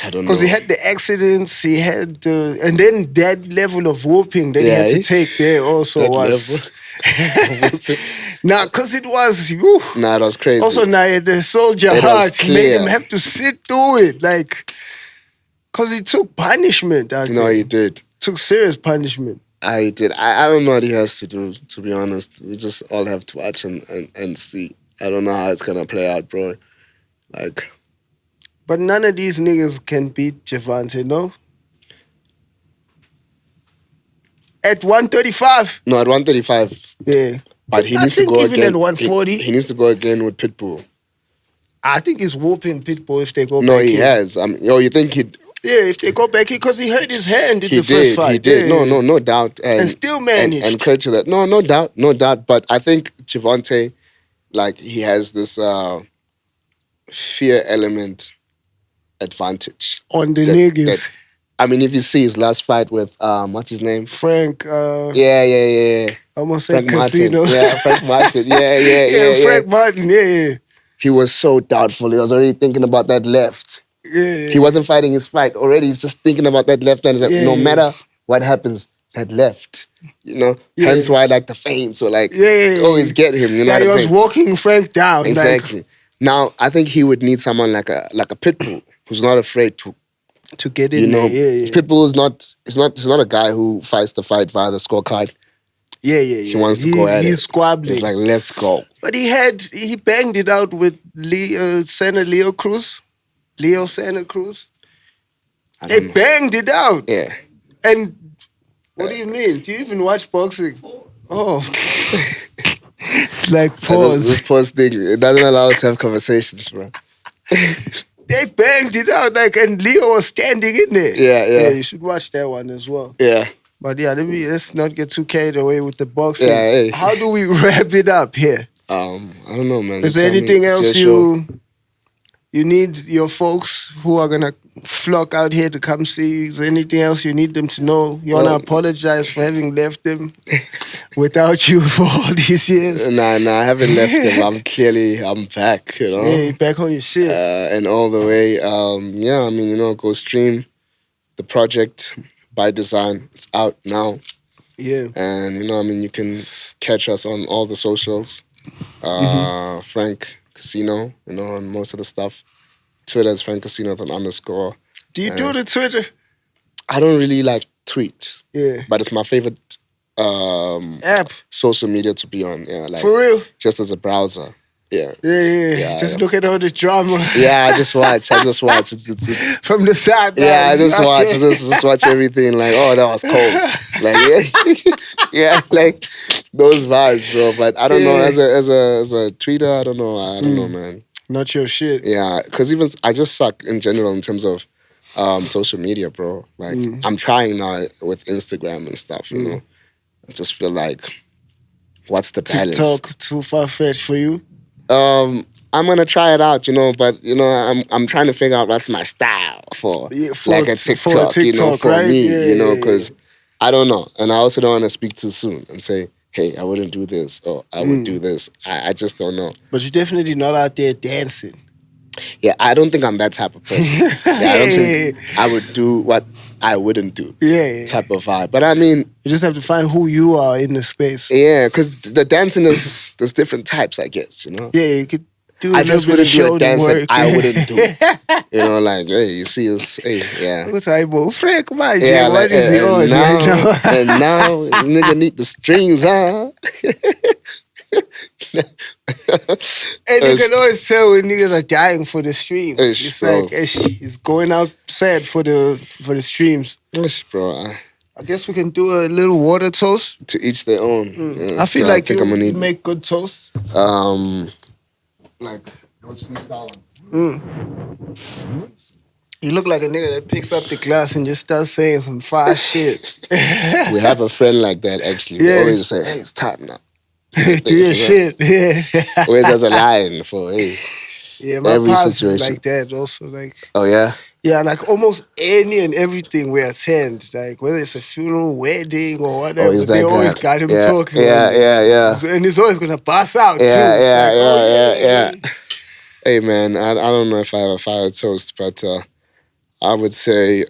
I don't know. Because he had the accidents, he had the... And then that level of whooping that he had to take there also was... Nah, because it was... Whew. Nah, it was crazy. Also, the soldier heart made him have to sit through it. Like... Because he took punishment. He did. Took serious punishment. I did. I don't know what he has to do, to be honest. We just all have to watch and see. I don't know how it's going to play out, bro. Like... But none of these niggas can beat Gervonta, no? At 135? No, at 135. Yeah. But he needs to go even again. At 140? He needs to go again with Pitbull. I think he's whooping Pitbull if they go back. No, he has. You think he'd... Yeah, if they go back, because he hurt his hand in the first fight. He did. Yeah. No doubt. And still managed. And credit to that. No doubt. But I think Gervonta, like, he has this fear element advantage. On the niggas. I mean, if you see his last fight with what's his name? Frank. Yeah. I almost said Frank Casino. Martin. Yeah, Frank Martin. Yeah. Frank Martin. Yeah. He was so doubtful. He was already thinking about that left. Yeah. He wasn't fighting his fight already. He's just thinking about that left hand. He's like, no matter what happens, that left. Hence why like the feints or like always get him. You know what I'm he was saying? Walking Frank down. Exactly. Now I think he would need someone like a pitbull who's not afraid to get in there. Pitbull is not a guy who fights the fight via the scorecard. Yeah. He wants to go at it. He's squabbling. He's like, let's go. But he banged it out with Leo Cruz. Leo Santa Cruz. They banged it out. Yeah. And what do you mean? Do you even watch boxing? Oh. It's like pause. This pause thing, it doesn't allow us to have conversations, bro. They banged it out, and Leo was standing in there. Yeah. You should watch that one as well. Yeah. But yeah, let's not get too carried away with the boxing. Yeah, hey. How do we wrap it up here? I don't know, man. Is there anything else you need your folks who are gonna flock out here to come see? Is there anything else you need them to know? You wanna apologize for having left them without you for all these years? Nah, I haven't left them. I'm back, Yeah, you're back on your shit. And all the way. Go stream the project by Design. It's out now. Yeah. And you can catch us on all the socials. Frank Casino, on most of the stuff. Twitter is Frank Casino with an _. Do you do the Twitter? I don't really tweet. Yeah. But it's my favorite app, social media to be on. Yeah, for real. Just as a browser. Yeah. Just look at all the drama. Yeah, I just watch. It's from the side. Yeah, I just watch. I just watch everything. Like, oh, that was cold. Like those vibes, bro. But I don't know. As a tweeter, I don't know, man. Not your shit. Yeah, because even I just suck in general in terms of social media, bro. Like I'm trying now with Instagram and stuff. You know, I just feel like, what's the balance? TikTok too far-fetched for you? I'm gonna try it out, but I'm trying to figure out what's my style for a TikTok, for right? me, because I don't know, and I also don't want to speak too soon and say, hey, I wouldn't do this or I would do this. I just don't know. But you're definitely not out there dancing. Yeah, I don't think I'm that type of person. I don't think I would do what I wouldn't do. Yeah. Type of vibe. But I mean, you just have to find who you are in the space. Yeah, because the dancing there's different types, I guess, Yeah, you could do I just wouldn't do a dance that I wouldn't do. Hey, you see us, hey, yeah. What's up, bro? Frank, what is he on? And now, nigga need the streams, huh? And you can always tell when niggas are dying for the streams. It's like it's going out sad for the streams. Bro. I guess we can do a little water toast. To each their own. Yeah, I feel like you make good toast. Like those freestyle ones. You look like a nigga that picks up the glass and just starts saying some fire shit. We have a friend like that, actually. Yeah. We always say, hey, it's time now. Do your shit. Yeah. Always has a line for, hey. Yeah, my pops is like that also. Like, oh, yeah? Yeah, like almost any and everything we attend, like whether it's a funeral, wedding, or whatever, they always got him talking. Yeah. And he's always going to pass out, too. Yeah. Hey, man, I don't know if I have a fire toast, but I would say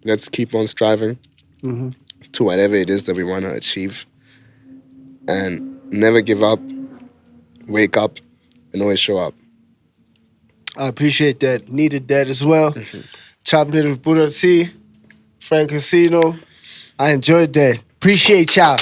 let's keep on striving to whatever it is that we want to achieve. And never give up, wake up, and always show up. I appreciate that. Needed that as well. Choppin It with Bhuda T, FRANKCASINO. I enjoyed that. Appreciate y'all.